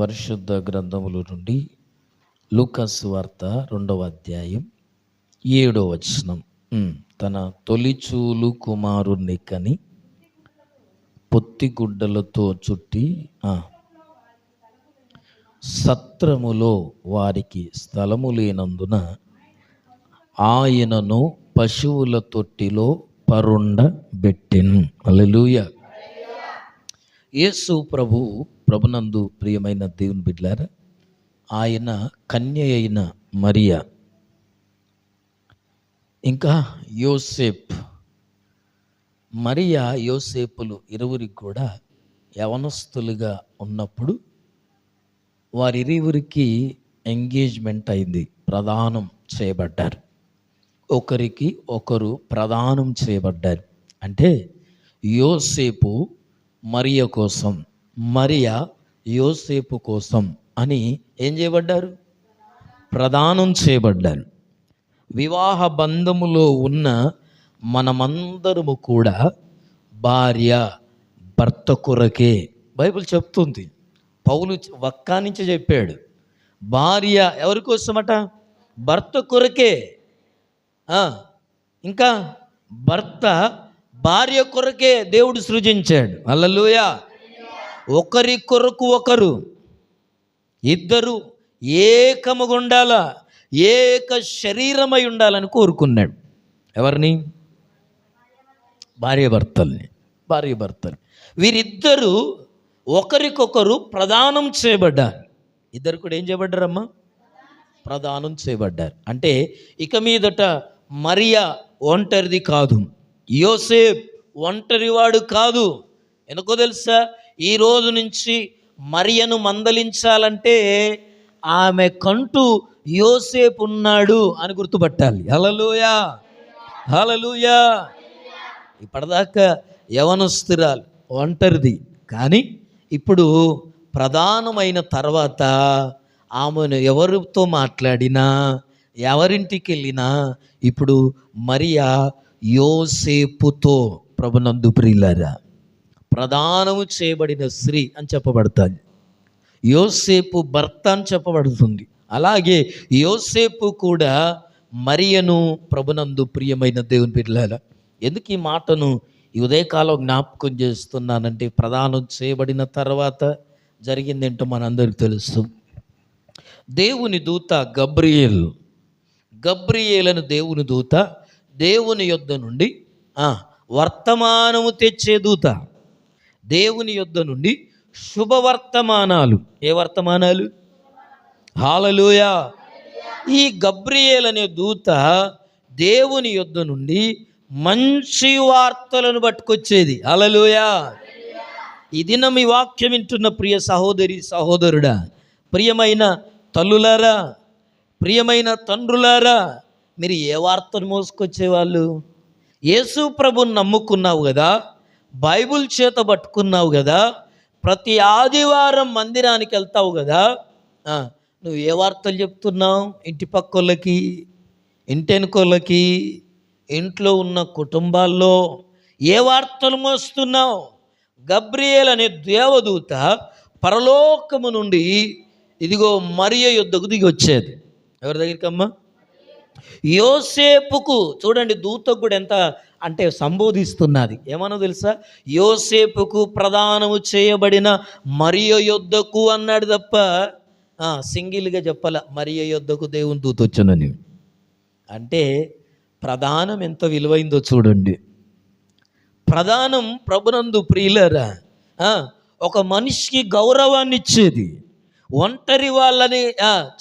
పరిశుద్ధ గ్రంథముల నుండి లూకా సువార్త 2వ అధ్యాయం 7వ వచనం. తన తొలిచూలు కుమారుని కని పొత్తిగుడ్డలతో చుట్టి సత్రములో వారికి స్థలము లేనందున ఆయనను పశువుల తొట్టిలో పరుండబెట్టెను. హల్లెలూయా. యేసు ప్రభునందు ప్రియమైన దేవుని బిడ్డలారా, ఆయన కన్య అయిన మరియ ఇంకా యోసేపు, మరియా యోసేపులు ఇరువురికి కూడా యవనస్తులుగా ఉన్నప్పుడు వారిరువురికి ఎంగేజ్మెంట్ అయింది, ప్రదానం చేయబడ్డారు. ఒకరికి ఒకరు ప్రదానం చేయబడ్డారు. అంటే యోసేపు మరియ కోసం, మరియ యోసేపు కోసం అని ఏం చేయబడ్డారు? ప్రదానం చేయబడ్డారు. వివాహ బంధములో ఉన్న మనమందరము కూడా భార్య భర్త కొరకే. బైబిల్ చెప్తుంది, పౌలు వక్కా నుంచి చెప్పాడు, భార్య ఎవరి కోసమట? భర్త కొరకే. ఇంకా భర్త భార్య కొరకే దేవుడు సృజించాడు. హల్లెలూయా. ఒకరి కొరకు ఒకరు, ఇద్దరు ఏకముగా ఉండాలా, ఏక శరీరమై ఉండాలని కోరుకున్నాడు. ఎవరిని? భార్య భర్తల్ని. వీరిద్దరూ ఒకరికొకరు ప్రదానం చేయబడ్డారు. ఇద్దరు కూడా ఏం చేయబడ్డారమ్మా? ప్రదానం చేయబడ్డారు. అంటే ఇక మీదట మరియా ఒంటరిది కాదు, యోసేపు ఒంటరివాడు కాదు. ఎందుకో తెలుసా? ఈ రోజు నుంచి మరియను మందలించాలంటే ఆమె కంటూ యోసేపు ఉన్నాడు అని గుర్తుపట్టాలి. హల్లెలూయా, హల్లెలూయా. ఇప్పటిదాకా యవనస్తురాలు ఒంటరిది, కానీ ఇప్పుడు ప్రధానమైన తర్వాత ఆమెను ఎవరితో మాట్లాడినా, ఎవరింటికి వెళ్ళినా ఇప్పుడు మరియా యోసేపుతో, ప్రభునందు ప్రియులారా, ప్రదానము చేయబడిన స్త్రీ అని చెప్పబడుతుంది. యోసేపు భర్త అని చెప్పబడుతుంది. అలాగే యోసేపు కూడా మరియను, ప్రభునందు ప్రియమైన దేవుని బిడ్డలారా, ఎందుకు ఈ మాటను ఈ ఉదయకాలం జ్ఞాపకం చేస్తున్నానంటే, ప్రదానం చేయబడిన తర్వాత జరిగిందేంటో మనందరికీ తెలుసు. దేవుని దూత గబ్రియేల్ అని దేవుని దూత, దేవుని యొద్ద నుండి వర్తమానము తెచ్చే దూత, దేవుని యొద్ద నుండి శుభవర్తమానాలు. ఏ వర్తమానాలు? హల్లెలూయా. ఈ గబ్రియేల్ అనే దూత దేవుని యొద్ద నుండి మంచి వార్తలను పట్టుకొచ్చేది. హల్లెలూయా. ఈ దినం ఈ వాక్యం వింటున్న ప్రియ సహోదరి సహోదరుడా, ప్రియమైన తల్లులారా, ప్రియమైన తండ్రులారా, మీరు ఏ వార్తను మోసుకొచ్చేవాళ్ళు? యేసు ప్రభుని నమ్ముకున్నావు కదా, బైబిల్ చేత పట్టుకున్నావు కదా, ప్రతి ఆదివారం మందిరానికి వెళ్తావు కదా, నువ్వు ఏ వార్తలు చెప్తున్నావు? ఇంటి పక్కోళ్ళకి, ఇంటెనుకోళ్ళకి, ఇంట్లో ఉన్న కుటుంబాల్లో ఏ వార్తలు మోస్తున్నావు? గబ్రియేల్ అనే దేవదూత పరలోకము నుండి ఇదిగో మరియ యొద్దకు దిగి వచ్చేది. ఎవరి దగ్గరికి అమ్మా? యోసేపుకు. చూడండి, దూతకు కూడా ఎంత అంటే సంబోధిస్తున్నది. ఏమన్నా తెలుసా? యోసేపుకు ప్రదానము చేయబడిన మరియ యొద్దకు అన్నాడు తప్ప సింగిల్గా చెప్పాల, మరియ యొద్దకు దేవుని దూత వచ్చునని. అంటే ప్రదానం ఎంత విలువైందో చూడండి. ప్రదానం, ప్రభునందు ప్రియులారా, ఒక మనిషికి గౌరవాన్ని ఇచ్చేది, ఒంటరి వాళ్ళని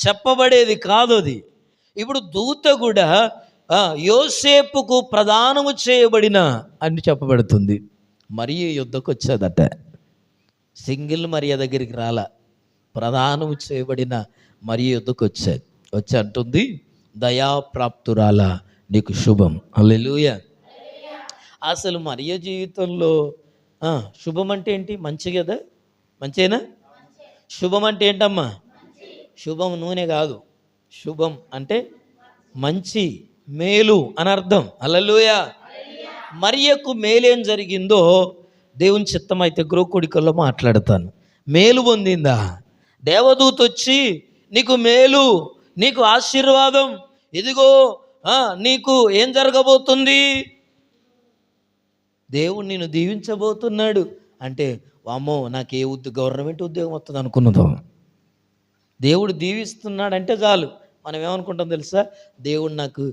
చెప్పబడేది కాదు అది. ఇప్పుడు దూత కూడా యోసేపుకు ప్రదానము చేయబడిన అని చెప్పబడుతుంది. మరియ యుద్ధకు వచ్చేదట. సింగిల్ మరియ దగ్గరికి రాలా, ప్రదానము చేయబడిన మరియ యుద్ధకు వచ్చేది. వచ్చి అంటుంది, దయాప్రాప్తురాల నీకు శుభం. హల్లెలూయా. అసలు మరియ జీవితంలో శుభం అంటే ఏంటి? మంచి కదా, మంచేనా? శుభం అంటే ఏంటమ్మా? శుభం నూనె కాదు, శుభం అంటే మంచి, మేలు అని అర్థం. హల్లెలూయా. మరియకు మేలేం జరిగిందో దేవుని చిత్తం అయితే గృహకుడికల్లో మాట్లాడతాను. మేలు పొందిందా? దేవదూత వచ్చి నీకు మేలు, నీకు ఆశీర్వాదం, ఇదిగో నీకు ఏం జరగబోతుంది, దేవుడు నిన్ను దీవించబోతున్నాడు అంటే, వామ్మో నాకు ఏ గవర్నమెంట్ ఉద్యోగం వస్తుంది అనుకున్నదో. దేవుడు దీవిస్తున్నాడంటే చాలు మనం ఏమనుకుంటాం తెలుసా, దేవుడు నాకు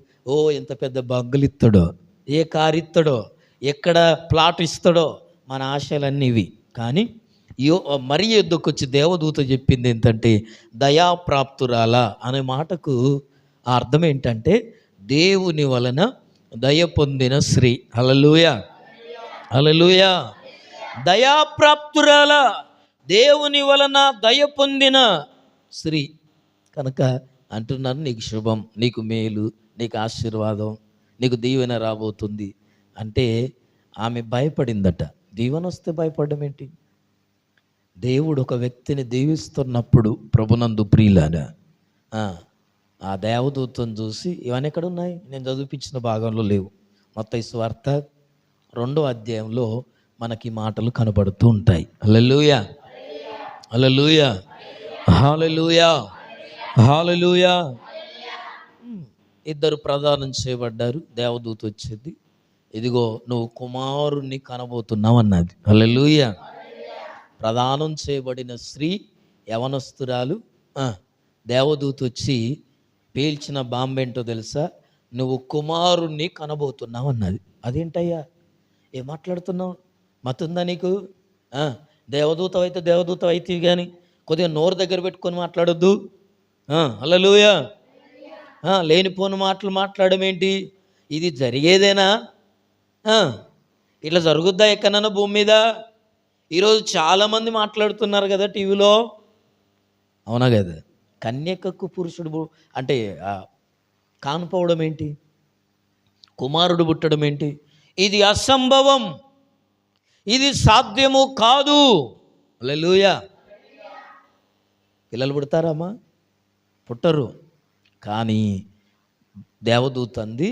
ఎంత పెద్ద బంగులు ఇస్తాడో, ఏ కారు ఇస్తాడో, ఎక్కడ ప్లాట్ ఇస్తాడో, మన ఆశలన్నీ ఇవి. కానీ మరి యుద్ధకు వచ్చి దేవదూత చెప్పింది ఏంటంటే, దయాప్రాప్తురాలా అనే మాటకు ఆ అర్థం ఏంటంటే, దేవుని వలన దయ పొందిన స్త్రీ. హల్లెలూయా, హల్లెలూయా. దయాప్రాప్తురాలా, దేవుని వలన దయ పొందిన స్త్రీ కనుక అంటున్నారు, నీకు శుభం, నీకు మేలు, నీకు ఆశీర్వాదం, నీకు దీవెన రాబోతుంది అంటే ఆమె భయపడిందట. దీవెన వస్తే భయపడడం ఏంటి? దేవుడు ఒక వ్యక్తిని దీవిస్తున్నప్పుడు ప్రభునందు ప్రియులారా, ఆ దేవదూతను చూసి, ఇవన్నీ ఎక్కడ ఉన్నాయి, నేను చదివించిన భాగంలో లేవు. మత్తయి సువార్త 2వ అధ్యాయంలో మనకి మాటలు కనబడుతూ ఉంటాయి. హల్లెలూయా, హల్లెలూయా, హల్లెలూయా, హల్లెలూయా. ఇద్దరు ప్రదానం చేయబడ్డారు. దేవదూత వచ్చింది, ఇదిగో నువ్వు కుమారుణ్ణి కనబోతున్నావు అన్నది. హల్లెలూయా. ప్రదానం చేయబడిన స్త్రీ యవనస్తురాలు. దేవదూత వచ్చి పీల్చిన బాంబేంటో తెలుసా, నువ్వు కుమారుణ్ణి కనబోతున్నావు అన్నది. అదేంటయ్యా, ఏం మాట్లాడుతున్నావు, మతుందా నీకు? దేవదూత అయితే కానీ కొద్దిగా నోరు దగ్గర పెట్టుకొని మాట్లాడొద్దు. హల్లెలూయా. లేనిపోని మాటలు మాట్లాడడం ఏంటి? ఇది జరిగేదేనా? ఇట్లా జరుగుద్దా ఎక్కడన్నా భూమి మీద? ఈరోజు చాలామంది మాట్లాడుతున్నారు కదా టీవీలో, అవునా కదా? కన్యకకు పురుషుడు అంటే కానుపోవడం ఏంటి, కుమారుడు పుట్టడం ఏంటి? ఇది అసంభవం, ఇది సాధ్యము కాదు. హల్లెలూయా. పిల్లలు పుడతారమ్మా? పుట్టరు. కానీ దేవదూత అంది,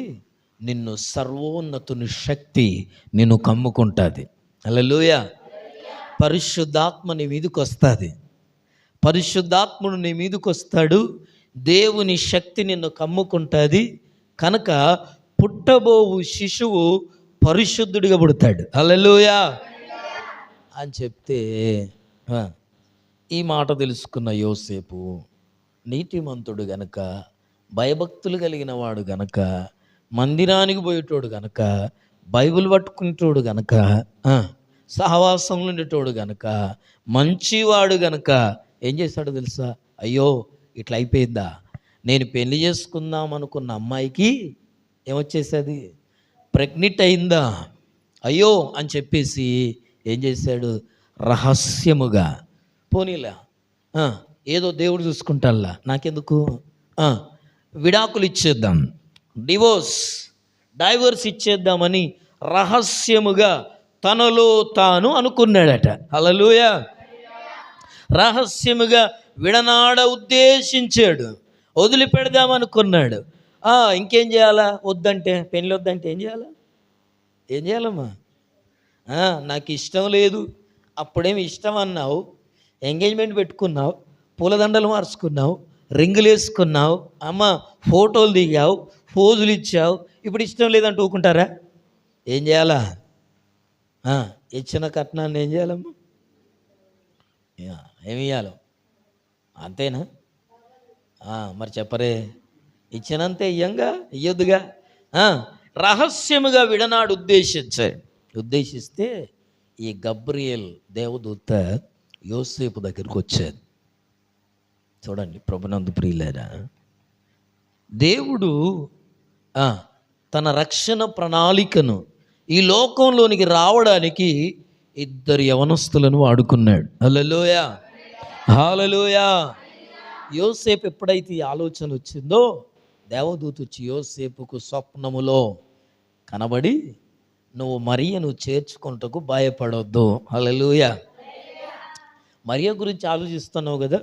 నిన్ను సర్వోన్నతుని శక్తి నిన్ను కమ్ముకుంటుంది. హల్లెలూయా. పరిశుద్ధాత్మ నీ మీదకి వస్తుంది, పరిశుద్ధాత్ముడు నీ మీదకి వస్తాడు, దేవుని శక్తి నిన్ను కమ్ముకుంటుంది కనుక పుట్టబోవు శిశువు పరిశుద్ధుడిగా పుడతాడు. హల్లెలూయా అని చెప్తే ఈ మాట తెలుసుకున్న యోసేపు నీతిమంతుడు గనక, భయభక్తులు కలిగిన వాడు గనక, మందిరానికి పోయేటోడు గనక, బైబిల్ పట్టుకునేటోడు గనక, సహవాసంలో ఉండేటోడు గనక, మంచివాడు గనక ఏం చేశాడో తెలుసా? అయ్యో ఇట్లా అయిపోయిందా, నేను పెళ్లి చేసుకుందాం అనుకున్న అమ్మాయికి ఏమొచ్చేసేది, ప్రెగ్నెంట్ అయిందా, అయ్యో అని చెప్పేసి ఏం చేశాడు, రహస్యముగా, పోనీలా ఏదో దేవుడు చూసుకుంటాల్లా, నాకెందుకు, విడాకులు ఇచ్చేద్దాం, డైవర్స్ ఇచ్చేద్దామని రహస్యముగా తనలో తాను అనుకున్నాడట. హల్లెలూయా. రహస్యముగా విడనాడ ఉద్దేశించాడు, వదిలిపెడదామనుకున్నాడు. ఇంకేం చేయాలా, వద్దంటే, పెళ్ళి వద్దంటే ఏం చేయాలమ్మా? నాకు ఇష్టం లేదు, అప్పుడేమి ఇష్టం అన్నావు, ఎంగేజ్మెంట్ పెట్టుకున్నావు, పూలదండలు మార్చుకున్నావు, రింగులు వేసుకున్నావు, ఫోటోలు దిగావు, పోజులు ఇచ్చావు, ఇప్పుడు ఇష్టం లేదంటూ ఊకుంటారా? ఏం చేయాలా? ఇచ్చిన కట్నాన్ని ఏం చేయాలమ్మా? ఏమి ఇవ్వాలో అంతేనా? మరి చెప్పరే, ఇచ్చినంతే ఇయ్యంగా, ఇయ్యొద్దుగా. రహస్యముగా విడనాడు ఉద్దేశిస్తే ఈ గబ్రియేల్ దేవదూత యోసేపు దగ్గరికి వచ్చాడు. చూడండి ప్రభునందు ప్రియులారా, దేవుడు తన రక్షణ ప్రణాళికను ఈ లోకంలోనికి రావడానికి ఇద్దరు యవనస్తులను వాడుకున్నాడు. హల్లెలూయా, హల్లెలూయా. యోసేపు ఎప్పుడైతే ఈ ఆలోచన వచ్చిందో, దేవదూత వచ్చి యోసేపుకు స్వప్నములో కనబడి, నువ్వు మరియను చేర్చుకుంటకు భయపడొద్దు. హల్లెలూయా. మరియ గురించి ఆలోచిస్తున్నావు కదా,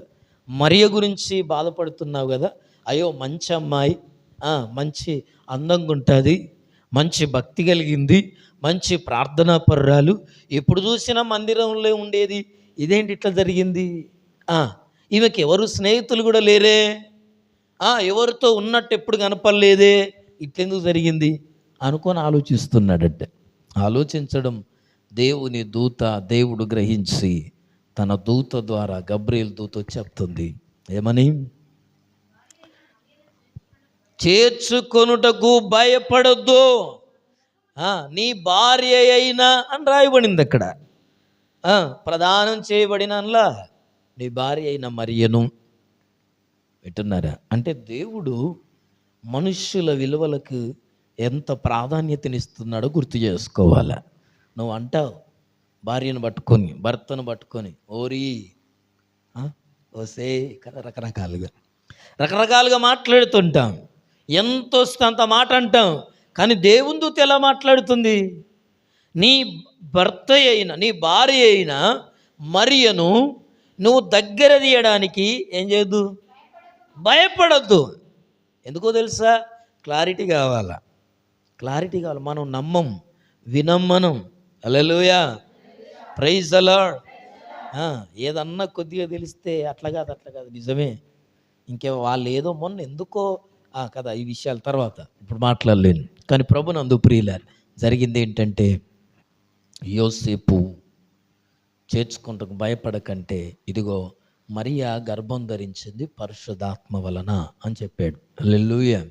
మరియ గురించి బాధపడుతున్నావు కదా, అయ్యో మంచి అమ్మాయి, మంచి అందంగా ఉంటుంది, మంచి భక్తి కలిగింది, మంచి ప్రార్థనా పరురాలు, ఎప్పుడు చూసినా మందిరంలో ఉండేది, ఇదేంటి ఇట్లా జరిగింది, ఈమెకి ఎవరు స్నేహితులు కూడా లేరే, ఎవరితో ఉన్నట్టు ఎప్పుడు కనపడలేదే, ఇట్లెందుకు జరిగింది అనుకొని ఆలోచిస్తున్నాడంటే, ఆలోచించడం దేవుని దూత దేవుడు గ్రహించి తన దూత ద్వారా గబ్రియేలు దూత చెప్తుంది ఏమని, చేర్చుకొనుటకు భయపడొద్దు, నీ భార్య అయినా అని రాయబడింది అక్కడ. ప్రదానం చేయబడినలా నీ భార్య అయిన మరియను. వింటున్నారా? అంటే దేవుడు మనుష్యుల విలువలకు ఎంత ప్రాధాన్యతనిస్తున్నాడో గుర్తు చేసుకోవాలా. నువ్వు అంటావు భార్యను పట్టుకొని భర్తను పట్టుకొని ఓరి ఓసే రకరకాలుగా మాట్లాడుతుంటాం, ఎంత వస్తే అంత మాట అంటాం. కానీ దేవుని దూత ఎలా మాట్లాడుతుంది, నీ భర్త అయిన నీ భార్య అయిన మరియను నువ్వు దగ్గర తీయడానికి ఏం చేయొద్దు, భయపడద్దు. ఎందుకో తెలుసా, క్లారిటీ కావాలా, క్లారిటీ కావాలి. మనం నమ్మం, వినం మనం. హల్లెలూయా, ప్రైజ్ ది లార్డ్. ఏదన్నా కొద్దిగా తెలిస్తే అట్లా కాదు నిజమే. వాళ్ళు ఏదో మొన్న ఎందుకో కదా, ఈ విషయాల తర్వాత ఇప్పుడు మాట్లాడలేను. కానీ ప్రభునందు ప్రియులారు, జరిగింది ఏంటంటే, యోసేపు చేర్చుకుంటకు భయపడకంటే ఇదిగో మరియా గర్భం ధరించింది పరిశుద్ధాత్మ వలన అని చెప్పాడు. హల్లెలూయా,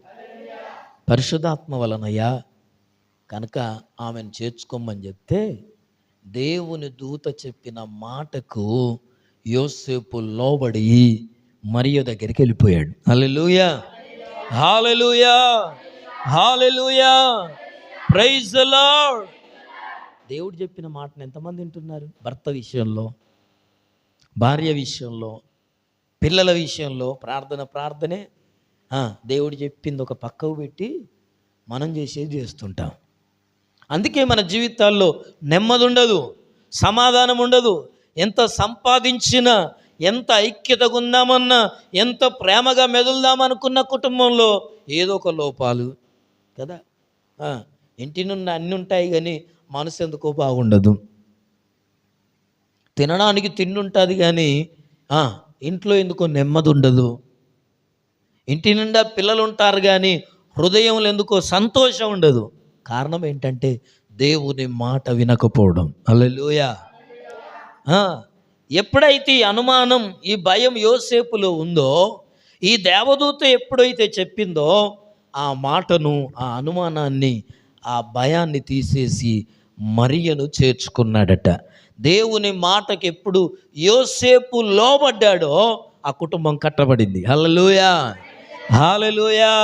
పరిశుద్ధాత్మ వలనయ్యా కనుక ఆమెను చేర్చుకోమని చెప్తే దేవుని దూత చెప్పిన మాటకు యోసేపు లోబడి మరియ దగ్గరికి వెళ్ళిపోయాడు. హల్లెలూయా, హల్లెలూయా, హల్లెలూయా, ప్రైజ్ ది లార్డ్. దేవుడు చెప్పిన మాటను ఎంతమంది వింటున్నారు? భర్త విషయంలో, భార్య విషయంలో, పిల్లల విషయంలో ప్రార్థనే. దేవుడు చెప్పింది ఒక పక్కకు పెట్టి మనం చేసేది చేస్తుంటాం. అందుకే మన జీవితాల్లో నెమ్మది ఉండదు, సమాధానం ఉండదు. ఎంత సంపాదించినా, ఎంత ఐక్యతగా ఉందామన్నా, ఎంత ప్రేమగా మెదులుదామనుకున్న కుటుంబంలో ఏదో ఒక లోపాలు కదా. ఇంటి నుండి అన్నీ ఉంటాయి కానీ మనసు ఎందుకో బాగుండదు. తినడానికి తిండి ఉంటుంది కానీ ఇంట్లో ఎందుకో నెమ్మది ఉండదు. ఇంటి నిండా పిల్లలు ఉంటారు కానీ హృదయంలో ఎందుకో సంతోషం ఉండదు. కారణం ఏంటంటే దేవుని మాట వినకపోవడం. హల్లెలూయా. ఎప్పుడైతే ఈ అనుమానం, ఈ భయం యోసేపులో ఉందో, ఈ దేవదూత ఎప్పుడైతే చెప్పిందో ఆ మాటను, ఆ అనుమానాన్ని, ఆ భయాన్ని తీసేసి మరియను చేర్చుకున్నాడట. దేవుని మాటకి ఎప్పుడు యోసేపు లోబడ్డాడో ఆ కుటుంబం కట్టబడింది. హల్లెలూయా, హల్లెలూయా.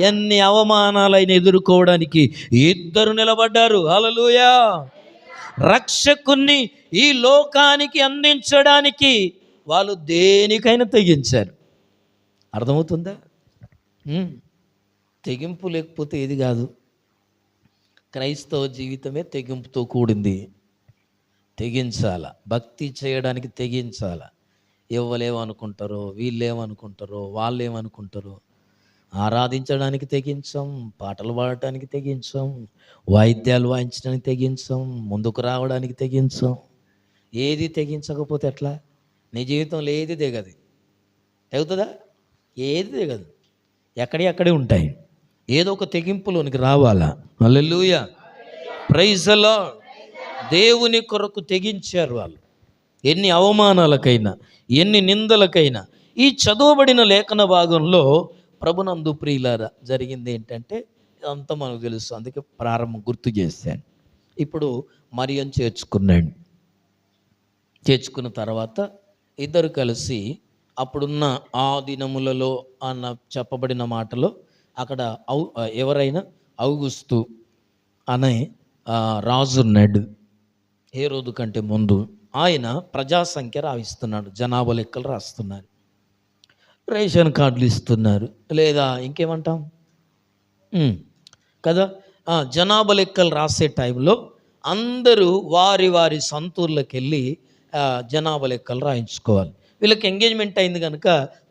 ఎన్ని అవమానాలైన ఎదుర్కోవడానికి ఇద్దరు నిలబడ్డారు. హల్లెలూయా. రక్షకుణ్ణి ఈ లోకానికి అందించడానికి వాళ్ళు దేనికైనా తెగించారు. అర్థమవుతుందా? తెగింపు లేకపోతే ఏది కాదు. క్రైస్తవ జీవితమే తెగింపుతో కూడింది. తెగించాల, భక్తి చేయడానికి తెగించాల. ఎవరేమనుకుంటారో, వీళ్ళేమనుకుంటారో, వాళ్ళు ఏమనుకుంటారో, ఆరాధించడానికి తెగించాం, పాటలు పాడటానికి తెగించాం, వాయిద్యాలు వాయించడానికి తెగించాం, ముందుకు రావడానికి తెగించాం. ఏది తెగించకపోతే ఎట్లా? నీ జీవితంలో ఏది దిగదు. తెగుతుందా? ఏది దిగదు. ఎక్కడే ఉంటాయి. ఏదో ఒక తెగింపులోనికి రావాలా. హల్లెలూయా, ప్రైజ్ ది లార్డ్. దేవుని కొరకు తెగించారు వాళ్ళు. ఎన్ని అవమానాలకైనా, ఎన్ని నిందలకైనా. ఈ చదవబడిన లేఖన భాగంలో ప్రభునందు ప్రియులారా జరిగింది ఏంటంటే ఇదంతా మనకు తెలుసు. అందుకే ప్రారంభం గుర్తు చేశాను. ఇప్పుడు మరియను చేర్చుకున్నాడు. చేర్చుకున్న తర్వాత ఇద్దరు కలిసి అప్పుడున్న ఆ దినములలో అన్న చెప్పబడిన మాటలో అక్కడ ఎవరైనా ఔగుస్తు అనే రాజు ఉన్నాడు. హేరోదు కంటే ముందు ఆయన ప్రజాసంఖ్య రాయిస్తున్నాడు, జనాభా లెక్కలు రాస్తున్నారు, రేషన్ కార్డులు ఇస్తున్నారు, లేదా ఇంకేమంటాం కదా. జనాభా లెక్కలు రాసే టైంలో అందరూ వారి వారి సొంతూర్లకు వెళ్ళి జనాభా లెక్కలు రాయించుకోవాలి. వీళ్ళకి ఎంగేజ్మెంట్ అయింది కనుక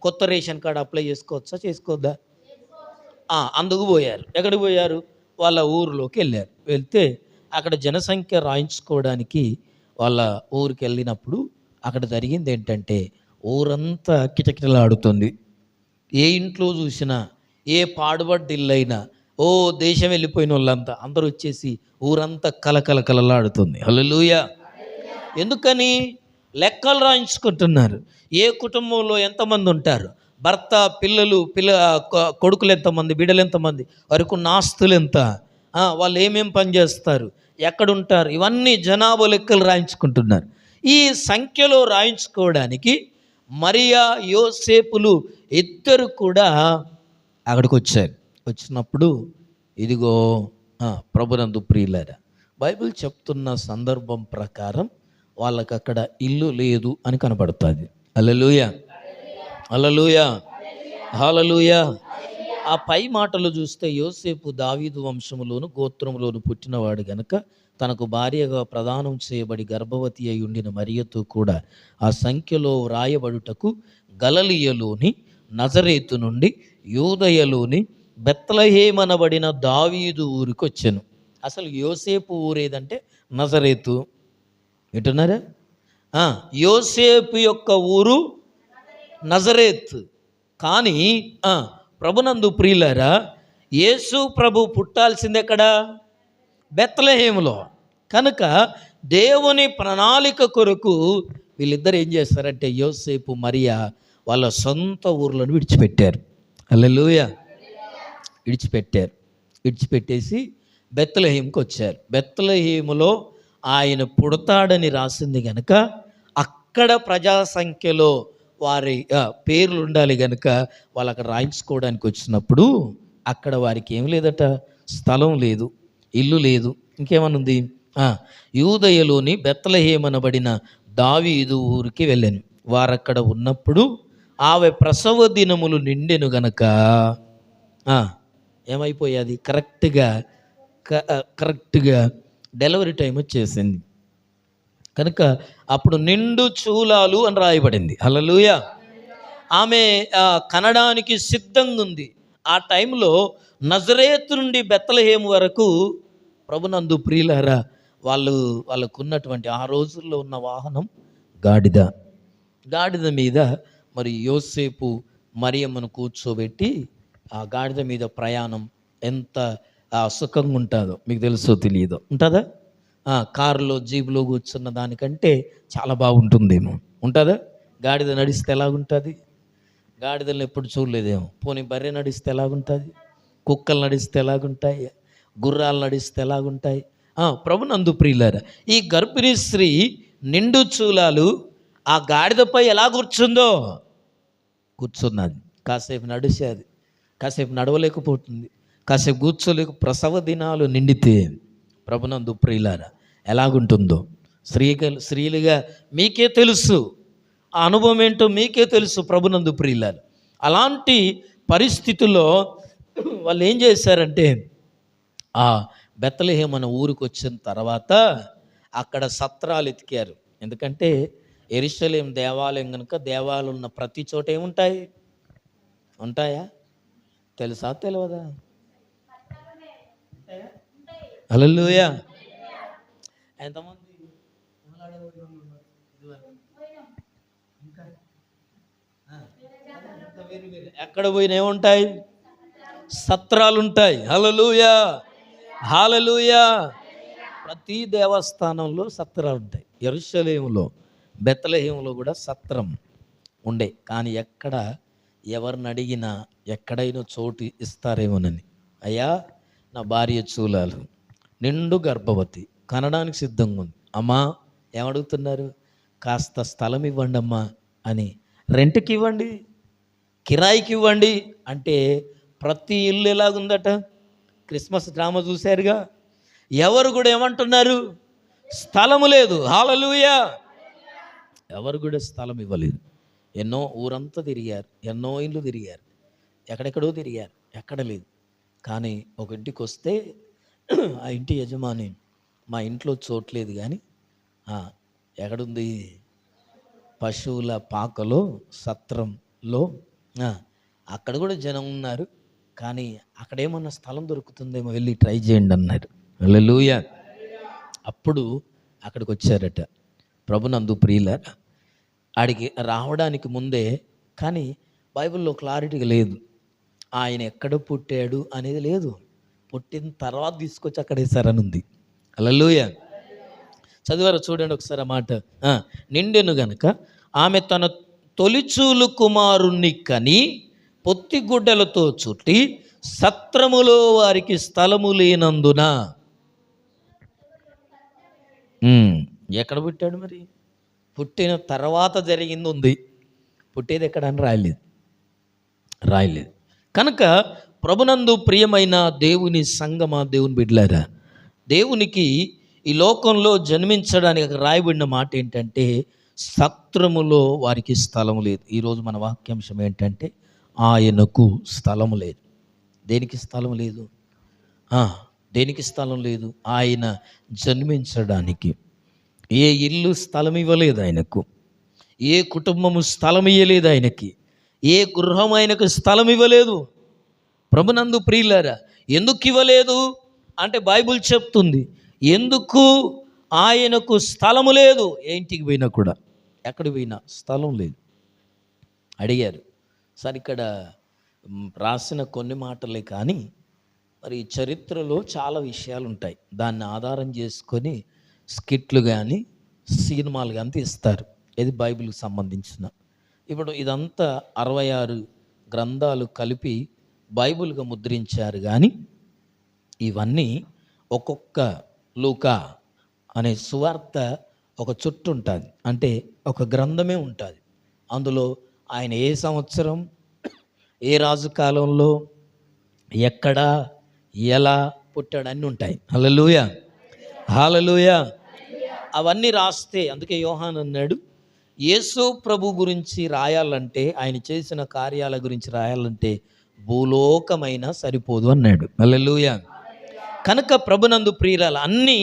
కొత్త రేషన్ కార్డు అప్లై చేసుకోవచ్చా, చేసుకోవద్దా? అందుకు పోయారు. ఎక్కడికి పోయారు? వాళ్ళ ఊరిలోకి వెళ్ళారు. వెళ్తే అక్కడ జనసంఖ్య రాయించుకోవడానికి వాళ్ళ ఊరికి వెళ్ళినప్పుడు అక్కడ జరిగింది ఏంటంటే ఊరంతా కిటకిటలాడుతుంది. ఏ ఇంట్లో చూసినా, ఏ పాడుబడ్డ ఇల్లైనా, ఓ దేశం వెళ్ళిపోయిన వాళ్ళంతా అందరూ వచ్చేసి ఊరంతా కలకలకలలాడుతుంది. హల్లెలూయా. ఎందుకని? లెక్కలు రాయించుకుంటున్నారు. ఏ కుటుంబంలో ఎంతమంది ఉంటారు, భర్త, పిల్లలు, కొడుకులు ఎంతమంది, బిడ్డలు ఎంతమంది, వారికి ఉన్న ఆస్తులు ఎంత, వాళ్ళు ఏమేం పని చేస్తారు, ఎక్కడుంటారు, ఇవన్నీ జనాభా లెక్కలు రాయించుకుంటున్నారు. ఈ సంఖ్యలో రాయించుకోవడానికి మరియా యోసేపులు ఇద్దరు కూడా అక్కడికి వచ్చారు. వచ్చినప్పుడు ఇదిగో ప్రభునందు ప్రియులారా, బైబిల్ చెప్తున్న సందర్భం ప్రకారం వాళ్ళకి అక్కడ ఇల్లు లేదు అని కనపడుతుంది. హల్లెలూయా, హల్లెలూయా, హల్లెలూయా. ఆ పై మాటలు చూస్తే యోసేపు దావీదు వంశములోను గోత్రములోను పుట్టినవాడు గనుక తనకు భార్యగా ప్రదానం చేయబడి గర్భవతి అయి ఉండిన మరియతో కూడా ఆ సంఖ్యలో వ్రాయబడుటకు గలిలయలోని నజరేతు నుండి యూదయలోని బెత్లెహేమనబడిన దావీదు ఊరికి వచ్చాను. అసలు యోసేపు ఊరేదంటే నజరేతు. వింటున్నారా? యోసేపు యొక్క ఊరు నజరేత్. కానీ ప్రభునందు ప్రియులారా, యేసు ప్రభు పుట్టాల్సింది ఎక్కడ? బెత్లెహేములో. కనుక దేవుని ప్రణాళిక కొరకు వీళ్ళిద్దరు ఏం చేస్తారంటే యోసేపు మరియా వాళ్ళ సొంత ఊర్లను విడిచిపెట్టారు. హల్లెలూయా. విడిచిపెట్టేసి బెత్లెహేముకి వచ్చారు. బెత్లెహేములో ఆయన పుడతాడని రాసింది కనుక అక్కడ ప్రజా సంఖ్యలో వారి పేర్లు ఉండాలి కనుక వాళ్ళు అక్కడ రాయించుకోవడానికి వచ్చినప్పుడు అక్కడ వారికి ఏం లేదట, స్థలం లేదు, ఇల్లు లేదు, ఇంకేమనుంది, యూదయలోని బెత్లెహేమనబడిన దావీదు ఊరికి వెళ్ళాను. వారక్కడ ఉన్నప్పుడు ఆమె ప్రసవ దినములు నిండెను గనక ఏమైపోయాది, కరెక్ట్గా డెలివరీ టైం వచ్చేసింది కనుక అప్పుడు నిండు చూలాలు అని రాయబడింది. హల్లెలూయా. ఆమె కనడానికి సిద్ధంగా ఉంది. ఆ టైంలో నజరేతు నుండి బెత్లెహేము వరకు ప్రభునందు ప్రియులారా వాళ్ళకున్నటువంటి ఆ రోజుల్లో ఉన్న వాహనం గాడిద మీద మరి యోసేపు మరియమ్మను కూర్చోబెట్టి ఆ గాడిద మీద ప్రయాణం ఎంత సుఖంగా ఉంటుందో మీకు తెలుసో తెలియదో. ఉంటుందా? కారులో జీబులో కూర్చున్న దానికంటే చాలా బాగుంటుందేమో. ఉంటుందా? గాడిద నడిస్తే ఎలాగుంటుంది? గాడిదలను ఎప్పుడు చూడలేదేమో. పోనీ బర్రె నడిస్తే ఎలాగుంటుంది? కుక్కలు నడిస్తే ఎలాగుంటాయి? గుర్రాలు నడిస్తే ఎలాగుంటాయి? ప్రభునందు ప్రియులారా, ఈ గర్భిణీ స్త్రీ నిండు చూలాలు ఆ గాడిదపై ఎలా కూర్చున్నది. కాసేపు నడిచేది, కాసేపు నడవలేకపోతుంది, కాసేపు కూర్చోలేక ప్రసవ దినాలు నిండితే ప్రభునందు ప్రియులారా ఎలాగుంటుందో స్త్రీలుగా మీకే తెలుసు, ఆ అనుభవం ఏంటో మీకే తెలుసు. ప్రభునందు ప్రియులారా అలాంటి పరిస్థితుల్లో వాళ్ళు ఏం చేశారంటే ఆ బెత్లెహేము అనే ఊరికి వచ్చిన తర్వాత అక్కడ సత్రాలు ఎతికారు. ఎందుకంటే యెరూషలేం దేవాలయం కనుక దేవాలయం ఉన్న ప్రతి చోట ఉంటాయా? తెలుసా తెలియదా? హల్లెలూయా. ఎంతమంది ఎక్కడ పోయినా ఏముంటాయి? సత్రాలు ఉంటాయి. హల్లెలూయా, హల్లెలూయా. ప్రతి దేవస్థానంలో సత్రాలు ఉంటాయి. యెరూషలేములో బెత్లెహేములో కూడా సత్రం ఉండే. కానీ ఎవరిని అడిగినా ఎక్కడైనా చోటు ఇస్తారేమోనని. అయ్యా నా భార్య చూలాలు, నిండు గర్భవతి, కనడానికి సిద్ధంగా ఉంది. అమ్మా ఏమడుగుతున్నారు? కాస్త స్థలం ఇవ్వండి అమ్మా అని. రెంట్కి ఇవ్వండి, కిరాయికి ఇవ్వండి అంటే ప్రతి ఇల్లు ఎలాగుందట? క్రిస్మస్ డ్రామా చూశారుగా. ఎవరు కూడా ఏమంటున్నారు? స్థలము లేదు. హల్లెలూయా. ఎవరు కూడా స్థలం ఇవ్వలేదు. ఎన్నో ఊరంతా తిరిగారు, ఎన్నో ఇల్లు తిరిగారు, ఎక్కడెక్కడో తిరిగారు, ఎక్కడ లేదు. కానీ ఒక ఇంటికి వస్తే ఆ ఇంటి యజమాని మా ఇంట్లో చోట్లేదు కానీ ఎక్కడుంది? పశువుల పాకలో సత్రంలో. అక్కడ కూడా జనం ఉన్నారు, కానీ అక్కడేమన్నా స్థలం దొరుకుతుందేమో వెళ్ళి ట్రై చేయండి అన్నారు. ఆడికి రావడానికి ముందే, కానీ బైబిల్లో క్లారిటీగా లేదు. ఆయన ఎక్కడ పుట్టాడు అనేది లేదు. పుట్టిన తర్వాత తీసుకొచ్చి అక్కడ వేశారని ఉంది. హల్లెలూయా. చదివారు చూడండి ఒకసారి ఆ మాట. నిండెను గనుక ఆమె తన తొలిచూలు కుమారుణ్ణి కని పొత్తిగుడ్డలతో చుట్టి సత్రములో వారికి స్థలము లేనందున. ఎక్కడ పుట్టాడు మరి? పుట్టిన తర్వాత జరిగింది ఉంది, పుట్టేది ఎక్కడ అని రాయలేదు. కనుక ప్రభునందు ప్రియమైన దేవుని సంగమా, దేవుని బిడ్డలారా, దేవునికి ఈ లోకంలో జన్మించడానికి అక్కడ రాయబడిన మాట ఏంటంటే సత్రములో వారికి స్థలం లేదు. ఈరోజు మన వాక్యాంశం ఏంటంటే ఆయనకు స్థలము లేదు. దేనికి స్థలం లేదు? దేనికి స్థలం లేదు? ఆయన జన్మించడానికి ఏ ఇల్లు స్థలం ఇవ్వలేదు ఆయనకు, ఏ కుటుంబము స్థలం ఇవ్వలేదు ఆయనకి, ఏ గృహం ఆయనకు స్థలం ఇవ్వలేదు. ప్రభునందు ప్రియులారా, ఎందుకు ఇవ్వలేదు అంటే బైబిల్ చెప్తుంది ఎందుకు ఆయనకు స్థలము లేదు. ఏ ఇంటికి పోయినా కూడా, ఎక్కడికి పోయినా స్థలం లేదు. అడిగారు సార్, ఇక్కడ రాసిన కొన్ని మాటలే కానీ మరి చరిత్రలో చాలా విషయాలు ఉంటాయి, దాన్ని ఆధారం చేసుకొని స్కిట్లు కానీ సినిమాలు కానీ తీస్తారు, ఇది బైబిల్కి సంబంధించిన. ఇప్పుడు ఇదంతా 66 గ్రంథాలు కలిపి బైబిల్గా ముద్రించారు. కానీ ఇవన్నీ ఒక్కొక్క లూకా అనే సువార్త ఒక చుట్టు ఉంటుంది, అంటే ఒక గ్రంథమే ఉంటుంది. అందులో ఆయన ఏ సంవత్సరం, ఏ రాజు కాలంలో, ఎక్కడ, ఎలా పుట్టాడు అన్నీ ఉంటాయి. హల్లెలూయా, హల్లెలూయా. అవన్నీ రాస్తే, అందుకే యోహాన్ అన్నాడు యేసు ప్రభు గురించి రాయాలంటే, ఆయన చేసిన కార్యాల గురించి రాయాలంటే భూలోకమైనా సరిపోదు అన్నాడు. హల్లెలూయా. కనుక ప్రభునందు ప్రియులారా, అన్నీ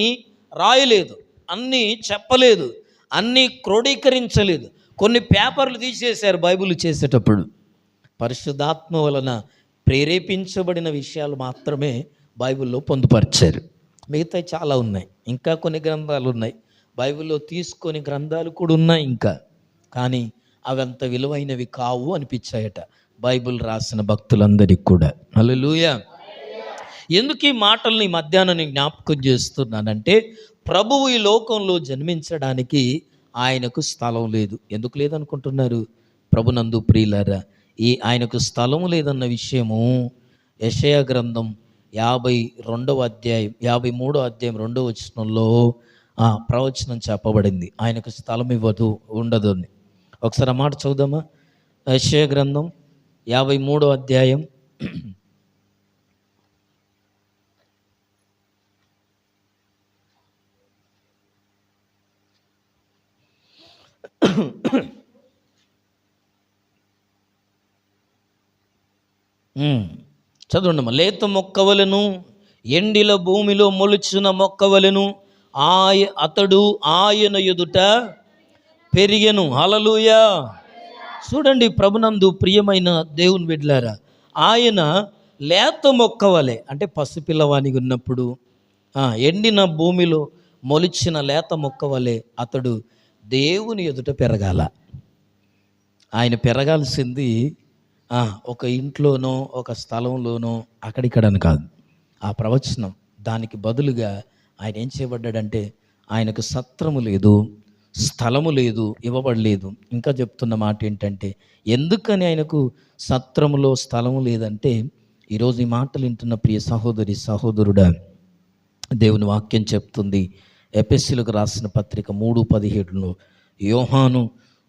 రాయలేదు, అన్నీ చెప్పలేదు, అన్నీ క్రోడీకరించలేదు. కొన్ని పేపర్లు తీసేశారు బైబిల్ చేసేటప్పుడు. పరిశుద్ధాత్మ వలన ప్రేరేపించబడిన విషయాలు మాత్రమే బైబిల్లో పొందుపరిచారు. మిగతా చాలా ఉన్నాయి, ఇంకా కొన్ని గ్రంథాలు ఉన్నాయి, బైబిల్లో తీసుకొని గ్రంథాలు కూడా ఉన్నాయి ఇంకా. కానీ అవి అంత విలువైనవి కావు అనిపించాయట బైబిల్ రాసిన భక్తులందరికీ కూడా. హల్లెలూయా. ఎందుకు ఈ మాటల్ని మధ్యాహ్నం నేను జ్ఞాపకం చేస్తున్నానంటే, ప్రభువు ఈ లోకంలో జన్మించడానికి ఆయనకు స్థలం లేదు. ఎందుకు లేదనుకుంటున్నారు? ప్రభునందు ప్రియులారా, ఈ ఆయనకు స్థలం లేదన్న విషయము యెషయా గ్రంథం 52వ అధ్యాయం 53వ అధ్యాయం 2వ వచనంలో ప్రవచనం చెప్పబడింది. ఆయనకు స్థలం ఉండదు అని. ఒకసారి ఆ మాట చదువుదామా? యెషయా గ్రంథం 53వ అధ్యాయం '. చదవండమ్మా. లేత మొక్కవలను, ఎండిల భూమిలో మొలుచిన మొక్కవలను అతడు ఆయన ఎదుట పెరిగెను. హల్లెలూయా. చూడండి ప్రభునందు ప్రియమైన దేవుని బిడ్డలారా, ఆయన లేత మొక్కవలే, అంటే పసిపిల్లవానికి ఉన్నప్పుడు ఎండిన భూమిలో మొలిచిన లేత మొక్కవలే అతడు దేవుని ఎదుట పెరగాల. ఆయన పెరగాల్సింది ఒక ఇంట్లోనో ఒక స్థలంలోనో అక్కడిక్కడని కాదు. ఆ ప్రవచనం దానికి బదులుగా ఆయన ఏం చేయబడ్డాడంటే, ఆయనకు సత్రము లేదు, స్థలము లేదు, ఇవ్వబడలేదు. ఇంకా చెప్తున్న మాట ఏంటంటే, ఎందుకని ఆయనకు సత్రములో స్థలము లేదంటే, ఈరోజు ఈ మాటలు వింటున్న ప్రియ సహోదరి సహోదరుడా, దేవుని వాక్యం చెప్తుంది ఎఫెసీయులకు రాసిన పత్రిక 3:17లో, యోహాను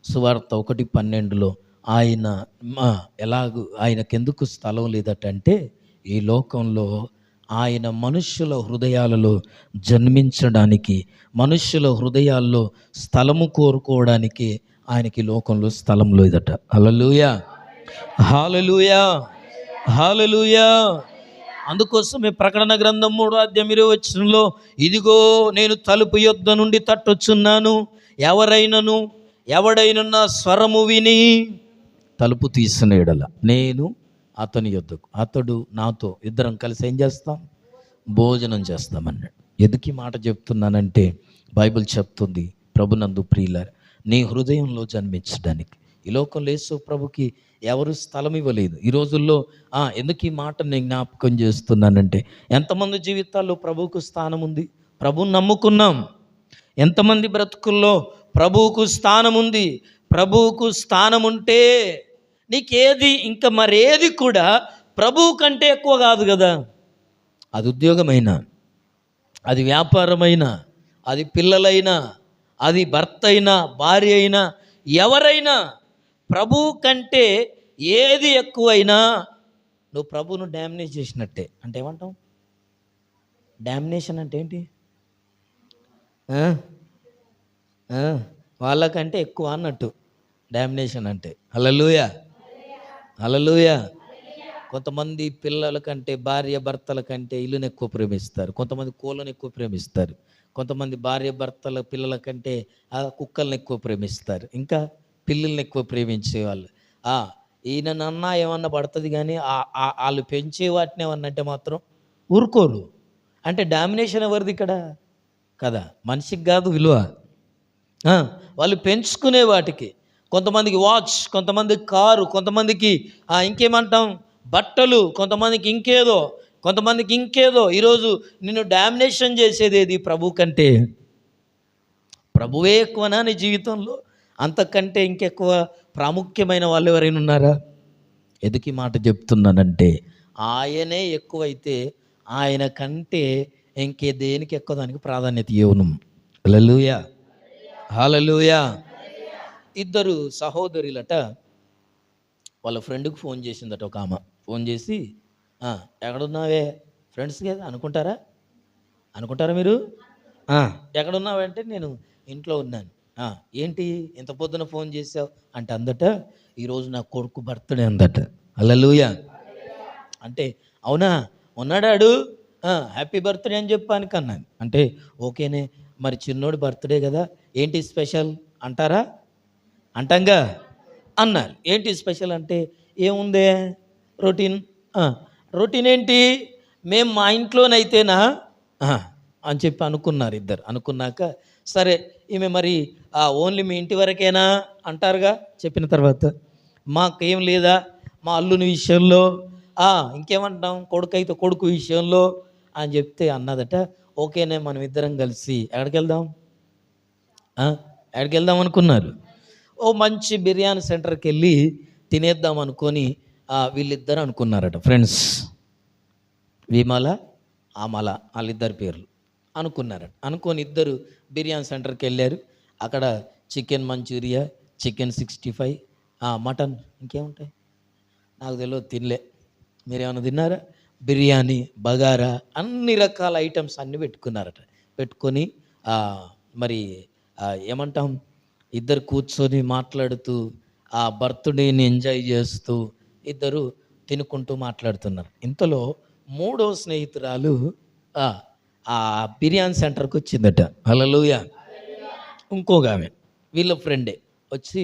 సువార్త 1:12లో ఆయన ఆయనకెందుకు స్థలం లేదటంటే, ఈ లోకంలో ఆయన మనుష్యుల హృదయాలలో జన్మించడానికి, మనుష్యుల హృదయాల్లో స్థలము కోరుకోవడానికి ఆయనకి లోకంలో స్థలం లేదట. హల్లెలూయా, హల్లెలూయా, హల్లెలూయా. అందుకోసమే ప్రకటన గ్రంథం 3వ అధ్యాయం 20వ వచనంలో, ఇదిగో నేను తలుపు యొద్ద నుండి తట్టొచ్చున్నాను, ఎవడైనా స్వరము విని తలుపు తీసిన ఎడల నేను అతని యొద్దకు, అతడు నాతో, ఇద్దరం కలిసి ఏం చేస్తాం? భోజనం చేస్తామన్నాడు. ఎందుకు ఈ మాట చెప్తున్నానంటే, బైబిల్ చెప్తుంది ప్రభునందు ప్రియులారా, నీ హృదయంలో జన్మించడానికి. ఈ లోకంలో యేసు ప్రభుకి ఎవరు స్థలం ఇవ్వలేదు. ఈ రోజుల్లో ఎందుకు ఈ మాట నేను జ్ఞాపకం చేస్తున్నానంటే, ఎంతమంది జీవితాల్లో ప్రభువుకు స్థానం ఉంది? ప్రభువుని నమ్ముకున్నాం. ఎంతమంది బ్రతుకుల్లో ప్రభువుకు స్థానం ఉంది? ప్రభువుకు స్థానం ఉంటే నీకేది ఇంకా మరేది కూడా ప్రభువు కంటే ఎక్కువ కాదు కదా. అది ఉద్యోగమైనా, అది వ్యాపారమైనా, అది పిల్లలైనా, అది భర్త అయినా, భార్య అయినా, ఎవరైనా ప్రభువు కంటే ఏది ఎక్కువైనా నువ్వు ప్రభువును డామినేట్ చేసినట్టే. అంటే ఏమంటాం? డామినేషన్ అంటే ఏంటి? వాళ్ళకంటే ఎక్కువ అన్నట్టు డామినేషన్ అంటే. హల్లెలూయా, హల్లెలూయా. కొంతమంది పిల్లల కంటే, భార్య భర్తల కంటే ఇల్లుని ఎక్కువ ప్రేమిస్తారు. కొంతమంది కోళ్ళని ఎక్కువ ప్రేమిస్తారు. కొంతమంది భార్య భర్తల పిల్లల కంటే కుక్కల్ని ఎక్కువ ప్రేమిస్తారు. ఇంకా పిల్లల్ని ఎక్కువ ప్రేమించేవాళ్ళు. ఈయనన్నా ఏమన్నా పడుతుంది, కానీ వాళ్ళు పెంచే వాటిని ఏమన్నంటే మాత్రం ఊరుకోరు. అంటే డామినేషన్ ఎవరిది ఇక్కడ? కదా, మనిషికి కాదు విలువ, వాళ్ళు పెంచుకునే వాటికి. కొంతమందికి వాచ్, కొంతమందికి కారు, కొంతమందికి ఇంకేమంటాం బట్టలు, కొంతమందికి ఇంకేదో. ఈరోజు నిన్ను డామినేషన్ చేసేది ఏది? ప్రభు కంటే. ప్రభువే ఎక్కువనా నీ జీవితంలో? అంతకంటే ఇంకెక్కువ ప్రాముఖ్యమైన వాళ్ళు ఎవరైనా ఉన్నారా? ఎందుకు మాట చెప్తున్నానంటే, ఆయనే ఎక్కువైతే ఆయన కంటే ఇంకే దేనికి ఎక్కువ దానికి ప్రాధాన్యత ఇవ్వను. హల్లెలూయా, హల్లెలూయా. ఇద్దరు సహోదరులట వాళ్ళ ఫ్రెండ్కి ఫోన్ చేసిందట ఒక ఆమె. ఫోన్ చేసి, ఎక్కడున్నావే? ఫ్రెండ్స్ కదా అనుకుంటారా మీరు? ఎక్కడున్నావంటే నేను ఇంట్లో ఉన్నాను. ఏంటి ఇంత పొద్దున ఫోన్ చేసావు అంటే అందట, ఈరోజు నా కొడుకు బర్త్డే అందట. హల్లెలూయా. అంటే అవునా, ఉన్నాడాడు, హ్యాపీ బర్త్డే అని చెప్పాను కన్నాను. అంటే ఓకేనే, మరి చిన్నోడు బర్త్డే కదా, ఏంటి స్పెషల్ అంటారా? అంటాంగా అన్నారు. ఏంటి స్పెషల్ అంటే, ఏముందే రొటీన్ ఏంటి, మేము మా ఇంట్లోనైతేనా అని చెప్పి అనుకున్నారు ఇద్దరు. అనుకున్నాక సరే ఈమె మరి ఓన్లీ మీ ఇంటి వరకేనా అంటారుగా. చెప్పిన తర్వాత మాకేం లేదా, మా అల్లుని విషయంలో, ఇంకేమంటాం, కొడుకు అయితే కొడుకు విషయంలో అని చెప్తే అన్నదట, ఓకేనే మనం ఇద్దరం కలిసి ఎక్కడికి వెళ్దాం అనుకున్నారు. ఓ మంచి బిర్యానీ సెంటర్కి వెళ్ళి తినేద్దాం అనుకొని వీళ్ళిద్దరు అనుకున్నారట. ఫ్రెండ్స్ విమల, ఆమల, వాళ్ళిద్దరు పేర్లు అనుకున్నారట. అనుకొని ఇద్దరు బిర్యానీ సెంటర్కి వెళ్ళారు. అక్కడ చికెన్ మంచూరియా, చికెన్ 65, మటన్, ఇంకేముంటాయి నాకు తెలియదు, తినలే. మీరేమైనా తిన్నారా? బిర్యానీ, బగారా, అన్ని రకాల ఐటమ్స్ అన్నీ పెట్టుకున్నారట. పెట్టుకొని మరి ఏమంటాం, ఇద్దరు కూర్చొని మాట్లాడుతూ ఆ బర్త్డేని ఎంజాయ్ చేస్తూ ఇద్దరు తినుకుంటూ మాట్లాడుతున్నారు. ఇంతలో మూడవ స్నేహితురాలు ఆ బిర్యానీ సెంటర్కి వచ్చిందట. హల్లెలూయా. ఇంకోగా ఆమె వీళ్ళ ఫ్రెండే వచ్చి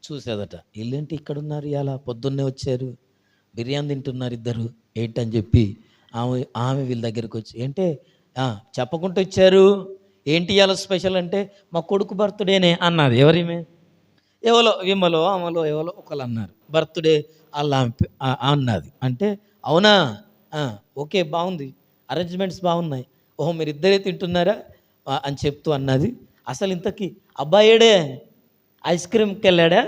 చూసేదట, వీళ్ళేంటి ఇక్కడ ఉన్నారు, ఇలా పొద్దున్నే వచ్చారు, బిర్యానీ తింటున్నారు ఇద్దరు ఏంటని చెప్పి ఆమె వీళ్ళ దగ్గరికి వచ్చి, ఏంటే చెప్పకుండా వచ్చారు, ఏంటి ఇవాళ స్పెషల్ అంటే, మా కొడుకు బర్త్డేనే అన్నది. ఎవరిమే? ఎవరో విమలో, ఆమెలో ఎవరో ఒకళ్ళు అన్నారు బర్త్డే అలా అన్నది. అంటే అవునా, ఓకే బాగుంది, అరేంజ్మెంట్స్ బాగున్నాయి, ఓహో మీరు ఇద్దరే తింటున్నారా అని చెప్తూ అన్నది. అసలు ఇంతకీ అబ్బాయిడే ఐస్ క్రీమ్కి వెళ్ళాడా,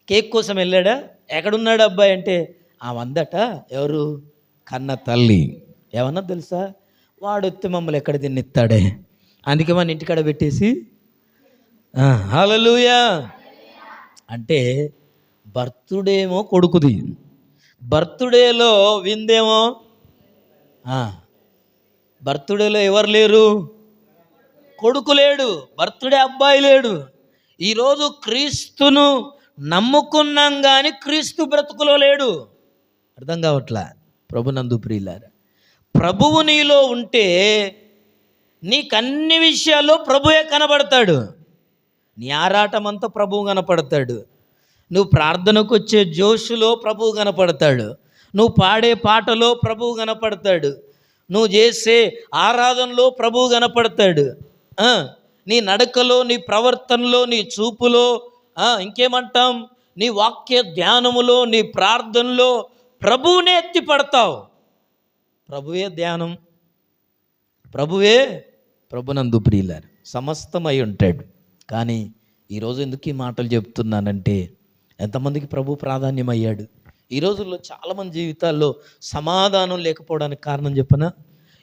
కేక్ కోసం వెళ్ళాడా, ఎక్కడున్నాడు అబ్బాయి అంటే ఆమె అందట, ఎవరు? కన్న తల్లి. ఏమన్నా తెలుసా, వాడు వస్తే మమ్మల్ని ఎక్కడ తిన్నిస్తాడే, అందుకే మన ఇంటికాడ పెట్టేసి. హల్లెలూయా. అంటే బర్త్డే ఏమో కొడుకుది, బర్త్డేలో విందేమో, బర్త్డేలో ఎవరు లేరు? కొడుకు లేడు, బర్త్డే అబ్బాయి లేడు. ఈరోజు క్రీస్తును నమ్ముకున్నాం కానీ క్రీస్తు బ్రతుకులో లేడు. అర్థం కావట్లా? ప్రభునందు ప్రియులారా, ప్రభువు నీలో ఉంటే నీకు అన్ని విషయాల్లో ప్రభువే కనబడతాడు. నీ ఆరాటం అంతా ప్రభువు కనపడతాడు. నువ్వు ప్రార్థనకు వచ్చే జోషులో ప్రభువు కనపడతాడు. నువ్వు పాడే పాటలో ప్రభువు కనపడతాడు. నువ్వు చేసే ఆరాధనలో ప్రభువు కనపడతాడు. నీ నడకలో, నీ ప్రవర్తనలో, నీ చూపులో, ఇంకేమంటాం, నీ వాక్య ధ్యానములో, నీ ప్రార్థనలో ప్రభువునే ఎత్తి పడతావు. ప్రభువే ధ్యానం, ప్రభునందు ప్రియులారు సమస్తమై ఉంటాడు. కానీ ఈరోజు ఎందుకు ఈ మాటలు చెప్తున్నానంటే, ఎంతమందికి ప్రభు ప్రాధాన్యమయ్యాడు. ఈ రోజుల్లో చాలామంది జీవితాల్లో సమాధానం లేకపోవడానికి కారణం చెప్పనా?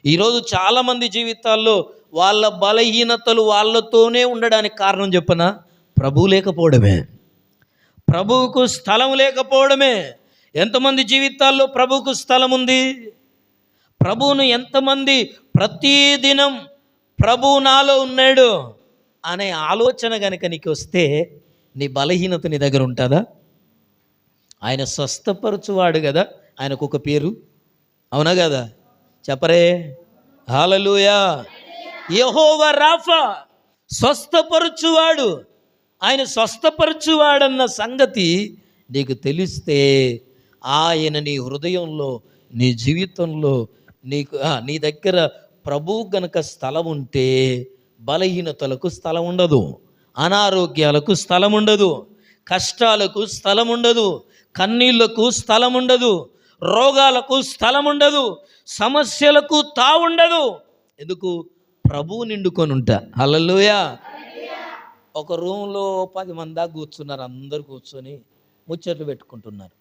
ఈరోజు చాలామంది జీవితాల్లో వాళ్ళ బలహీనతలు వాళ్ళతోనే ఉండడానికి కారణం చెప్పనా? ప్రభు లేకపోవడమే, ప్రభువుకు స్థలం లేకపోవడమే. ఎంతమంది జీవితాల్లో ప్రభువుకు స్థలం ఉంది? ప్రభువును ఎంతమంది ప్రతిదినం ప్రభు నాలో ఉన్నాడు అనే ఆలోచన కనుక నీకు వస్తే, నీ బలహీనత నీ దగ్గర ఉంటుందా? ఆయన స్వస్థపరచువాడు కదా, ఆయనకు ఒక పేరు, అవునా కదా? చెప్పరే హల్లెలూయా. యెహోవా రాఫా, స్వస్థపరచువాడు. ఆయన స్వస్థపరచువాడన్న సంగతి నీకు తెలిస్తే, ఆయన నీ హృదయంలో, నీ జీవితంలో, నీ దగ్గర ప్రభు గనక స్థలం ఉంటే బలహీనతలకు స్థలం ఉండదు, అనారోగ్యాలకు స్థలం ఉండదు, కష్టాలకు స్థలం ఉండదు, కన్నీళ్లకు స్థలం ఉండదు, రోగాలకు స్థలం ఉండదు, సమస్యలకు తావుండదు. ఎందుకు? ప్రభువు నిండుకొని ఉంటా. హల్లెలూయా. ఒక రూమ్లో 10 మంది దాకా కూర్చున్నారు, అందరు కూర్చొని ముచ్చట్లు పెట్టుకుంటున్నారు.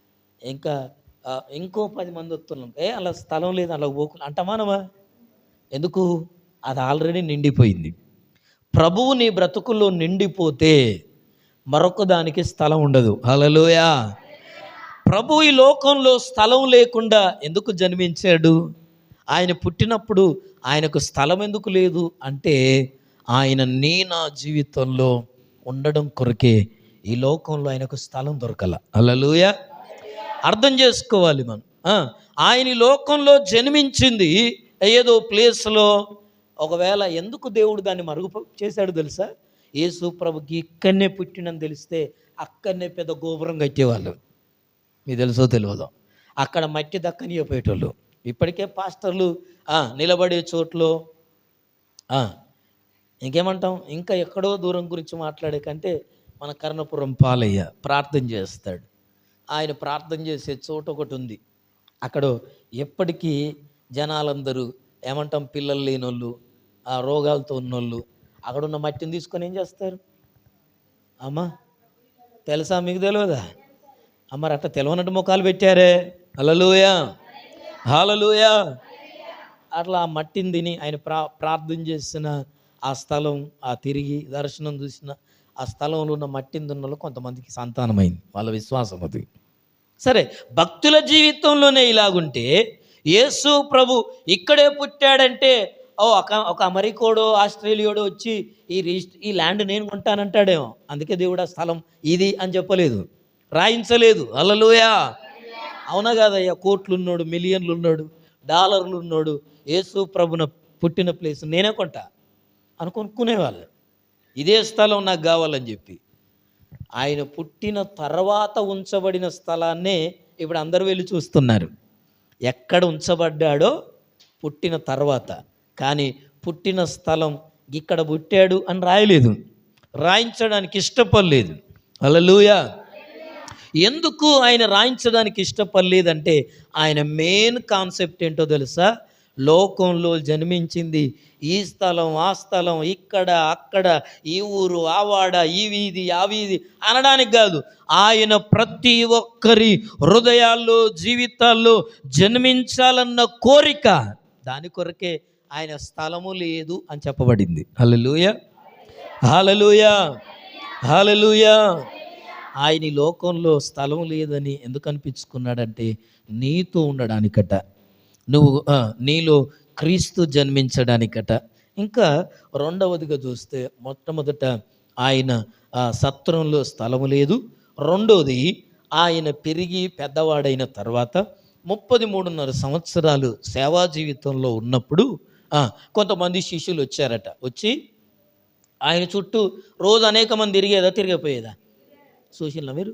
ఇంకో 10 మంది వస్తున్నాం, అలా స్థలం లేదు, అలా పోకు అంటమానమా? ఎందుకు? అది ఆల్రెడీ నిండిపోయింది. ప్రభువు నీ బ్రతుకుల్లో నిండిపోతే మరొక దానికి స్థలం ఉండదు. హల్లెలూయా. ప్రభు ఈ లోకంలో స్థలం లేకుండా ఎందుకు జన్మించాడు? ఆయన పుట్టినప్పుడు ఆయనకు స్థలం ఎందుకు లేదు అంటే, ఆయన నా జీవితంలో ఉండడం కొరకే ఈ లోకంలో ఆయనకు స్థలం దొరకల. హల్లెలూయా. అర్థం చేసుకోవాలి మనం. ఆయన ఈ లోకంలో జన్మించింది ఏదో ప్లేస్లో. ఒకవేళ ఎందుకు దేవుడు దాన్ని మరుగు చేశాడు తెలుసా? యేసు ప్రభుకి ఇక్కడనే పుట్టినని తెలిస్తే అక్కడనే పెద్ద గోపురం కట్టేవాళ్ళు. మీకు తెలుసో తెలియదో, అక్కడ మట్టి దక్కనియపోయేటోళ్ళు. ఇప్పటికే పాస్టర్లు నిలబడే చోట్లో ఇంకేమంటాం, ఇంకా ఎక్కడో దూరం గురించి మాట్లాడే కంటే మన కర్ణపురం పాలయ్య ప్రార్థన చేస్తాడు. ఆయన ప్రార్థన చేసే చోటు ఒకటి ఉంది. అక్కడ ఎప్పటికీ జనాలందరూ ఏమంటాం, పిల్లలు లేనోళ్ళు, రోగాలతో ఉన్నోళ్ళు అక్కడున్న మట్టిని తీసుకొని ఏం చేస్తారు? అమ్మా తెలుసా? మీకు తెలియదా? మరి అట్లా తెలియనట్టు ముఖాలు పెట్టారే. హల్లెలూయా, హల్లెలూయా. అట్లా ఆ మట్టిని తిని ఆయన ప్రార్థన చేసిన ఆ స్థలం, తిరిగి దర్శనం చూసిన ఆ స్థలంలో ఉన్న మట్టిని తిన్న కొంతమందికి సంతానమైంది. వాళ్ళ విశ్వాసం అది. సరే, భక్తుల జీవితంలోనే ఇలాగుంటే యేసు ప్రభు ఇక్కడే పుట్టాడంటే, ఒక అమెరికోడో ఆస్ట్రేలియాడో వచ్చి ఈ ల్యాండ్ నేను కొంటానంటాడేమో. అందుకే దేవుడు ఆ స్థలం ఇది అని చెప్పలేదు, రాయించలేదు. హల్లెలూయా. అవునా కాదయ్యా? కోట్లు ఉన్నాడు, మిలియన్లు ఉన్నాడు, డాలర్లు ఉన్నాడు, యేసు ప్రభున పుట్టిన ప్లేస్ నేనే కొంటా అని కొనుక్కునేవాళ్ళు. ఇదే స్థలం నాకు కావాలని చెప్పి. ఆయన పుట్టిన తర్వాత ఉంచబడిన స్థలాన్నే ఇప్పుడు అందరూ వెళ్ళి చూస్తున్నారు. ఎక్కడ ఉంచబడ్డాడో పుట్టిన తర్వాత, కానీ పుట్టిన స్థలం ఇక్కడ పుట్టాడు అని రాయలేదు, రాయించడానికి ఇష్టపడలేదు. హల్లెలూయా. ఎందుకు ఆయన రాయించడానికి ఇష్టపడలేదంటే, ఆయన మెయిన్ కాన్సెప్ట్ ఏంటో తెలుసా? లోకంలో జన్మించింది ఈ స్థలం, ఆ స్థలం, ఇక్కడ అక్కడ, ఈ ఊరు, ఆ వాడ, ఈ వీధి, ఆ వీధి అనడానికి కాదు. ఆయన ప్రతి ఒక్కరి హృదయాల్లో, జీవితాల్లో జన్మించాలన్న కోరిక, దాని కొరకే ఆయన స్థలము లేదు అని చెప్పబడింది. హల్లెలూయా, హల్లెలూయా, హల్లెలూయా. ఆయన ఈ లోకంలో స్థలం లేదని ఎందుకు అనిపించుకున్నాడంటే, నీతో ఉండడానికట, నీలో క్రీస్తు జన్మించడానికట. ఇంకా రెండవదిగా చూస్తే, మొట్టమొదట ఆయన సత్రంలో స్థలము లేదు. రెండోది, ఆయన పెరిగి పెద్దవాడైన తర్వాత 33.5 సంవత్సరాలు సేవా జీవితంలో ఉన్నప్పుడు కొంతమంది శిష్యులు వచ్చారట. వచ్చి ఆయన చుట్టూ రోజు అనేక మంది తిరిగిపోయేదా? చూసినా మీరు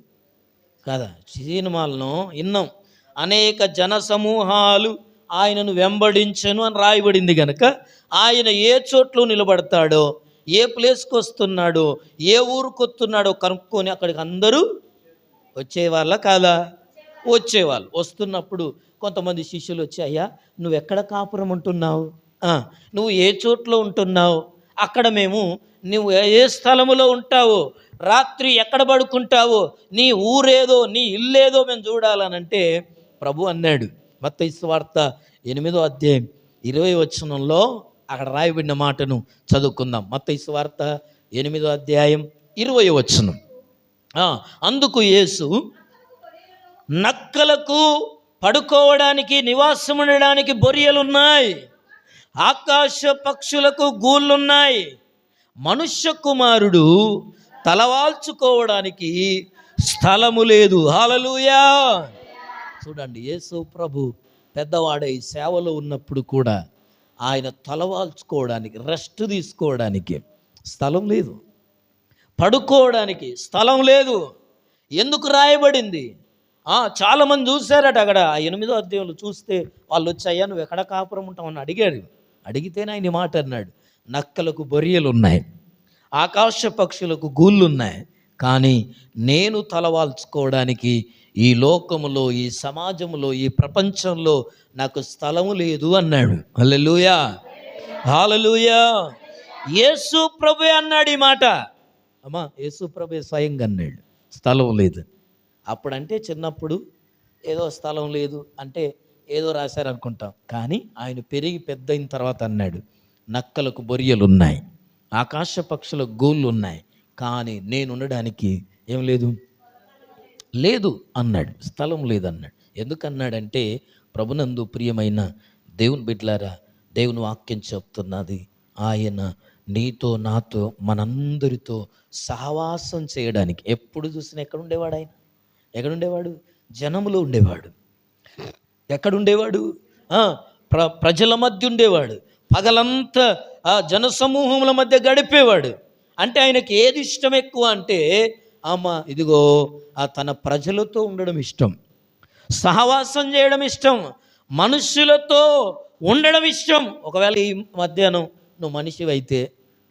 కదా? సినిమాలను విన్నాం. అనేక జన సమూహాలు ఆయనను వెంబడించను అని రాయబడింది కనుక, ఆయన ఏ చోట్లో నిలబడతాడో, ఏ ప్లేస్కి వస్తున్నాడో, ఏ ఊరికి వస్తున్నాడో కనుక్కొని అక్కడికి అందరూ వచ్చేవాళ్ళ కాదా? వచ్చేవాళ్ళు. వస్తున్నప్పుడు కొంతమంది శిష్యులు వచ్చి, అయ్యా నువ్వు ఎక్కడ కాపురం ఉంటున్నావు, నువ్వు ఏ చోట్లో ఉంటున్నావు, అక్కడ మేము నువ్వు ఏ స్థలములో ఉంటావో, రాత్రి ఎక్కడ పడుకుంటావో, నీ ఊరేదో నీ ఇల్లేదో మేము చూడాలనంటే ప్రభు అన్నాడు. మత్తయి సువార్త 8వ అధ్యాయం 20వ వచనంలో అక్కడ రాయబడిన మాటను చదువుకుందాం. మత్తయి సువార్త 8వ అధ్యాయం 20వ వచనం. అందుకు యేసు, నక్కలకు పడుకోవడానికి నివాసం ఉండడానికి బొరియలున్నాయి, ఆకాశ పక్షులకు గూళ్ళున్నాయి, మనుష్య కుమారుడు తలవాల్చుకోవడానికి స్థలము లేదు. హల్లెలూయా. చూడండి, యేసు ప్రభు పెద్దవాడై సేవలో ఉన్నప్పుడు కూడా ఆయన తలవాల్చుకోవడానికి, రెస్ట్ తీసుకోవడానికి స్థలం లేదు, పడుకోవడానికి స్థలం లేదు. ఎందుకు రాయబడింది? చాలామంది చూశారట అక్కడ 8వ అధ్యాయంలో చూస్తే వాళ్ళు వచ్చి, అయ్యా నువ్వు ఎక్కడ కాపురం ఉంటామని అడిగాడు. అడిగితేనే ఆయన మాట అన్నాడు, నక్కలకు బొరియలు ఉన్నాయి, ఆకాశ పక్షులకు గూళ్ళు ఉన్నాయి, కానీ నేను తలవాల్చుకోవడానికి ఈ లోకములో, ఈ సమాజంలో, ఈ ప్రపంచంలో నాకు స్థలము లేదు అన్నాడు. హల్లెలూయా, హల్లెలూయా. యేసు ప్రభువే అన్నాడు ఈ మాట. అమ్మా, యేసు ప్రభువే స్వయంగా అన్నాడు స్థలం లేదు. అప్పుడంటే చిన్నప్పుడు ఏదో స్థలం లేదు అంటే ఏదో రాశారనుకుంటాం, కానీ ఆయన పెరిగి పెద్ద అయిన తర్వాత అన్నాడు, నక్కలకు బొరియలు ఉన్నాయి, ఆకాశ పక్షులకు గూళ్ళు ఉన్నాయి, కానీ నేను ఉండడానికి ఏం లేదు లేదు అన్నాడు, స్థలం లేదన్నాడు. ఎందుకన్నాడంటే ప్రభునందు ప్రియమైన దేవుని బిడ్డలారా, దేవుని వాక్యం చెప్తున్నది, ఆయన నీతో నాతో మనందరితో సహవాసం చేయడానికి ఎప్పుడు చూసినా ఎక్కడుండేవాడు? ఆయన ఎక్కడుండేవాడు? జనములో ఉండేవాడు. ఎక్కడుండేవాడు? ప్రజల మధ్య ఉండేవాడు. పగలంతా జనసమూహముల మధ్య గడిపేవాడు. అంటే ఆయనకి ఏది ఇష్టం ఎక్కువ అంటే, ఇదిగో తన ప్రజలతో ఉండడం ఇష్టం, సహవాసం చేయడం ఇష్టం, మనుషులతో ఉండడం ఇష్టం. ఒకవేళ ఈ మధ్యాహ్నం నువ్వు మనిషివైతే,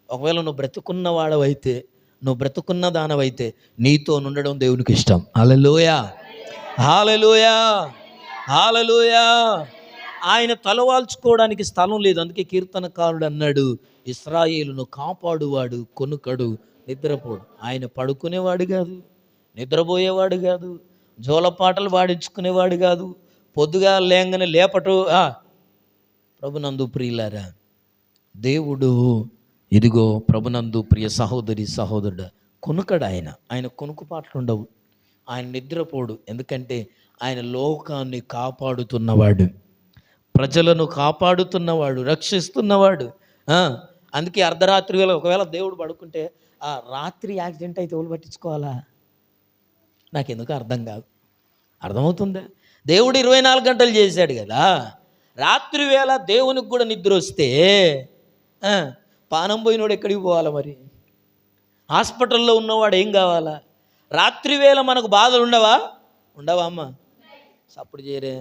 ఒకవేళ నువ్వు బ్రతుకున్నవాడవైతే, నువ్వు బ్రతుకున్న దానవైతే నీతో ఉండడం దేవునికి ఇష్టం. హల్లెలూయా, హల్లెలూయా, హల్లెలూయా. ఆయన తలవాల్చుకోవడానికి స్థలం లేదు. అందుకే కీర్తనకారుడు అన్నాడు, ఇశ్రాయేలును కాపాడువాడు కొనుకడు, నిద్రపోడు. ఆయన పడుకునేవాడు కాదు, నిద్రపోయేవాడు కాదు, జోలపాటలు పాడించుకునేవాడు కాదు, పొద్దుగా లేంగనే లేపటు. ప్రభునందు ప్రియులారా, దేవుడు ఇదిగో ప్రభునందు ప్రియ సహోదరి సహోదరుడు కొనుకడు. ఆయన కొనుకు పాటలు ఉండవు, ఆయన నిద్రపోడు. ఎందుకంటే ఆయన లోకాన్ని కాపాడుతున్నవాడు, ప్రజలను కాపాడుతున్నవాడు, రక్షిస్తున్నవాడు. అందుకే అర్ధరాత్రి వేళ ఒకవేళ దేవుడు పడుకుంటే రాత్రి యాక్సిడెంట్ అయితే ఎవరు పట్టించుకోవాలా? నాకెందుకు అర్థం కాదు. అర్థమవుతుందా? దేవుడు 24 గంటలు చేశాడు కదా. రాత్రి వేళ దేవునికి కూడా నిద్ర వస్తే పానం పోయినోడు ఎక్కడికి పోవాలా? మరి హాస్పిటల్లో ఉన్నవాడు ఏం కావాలా? రాత్రి వేళ మనకు బాధలు ఉండవా? ఉండవా అమ్మ? అప్పుడు చేరే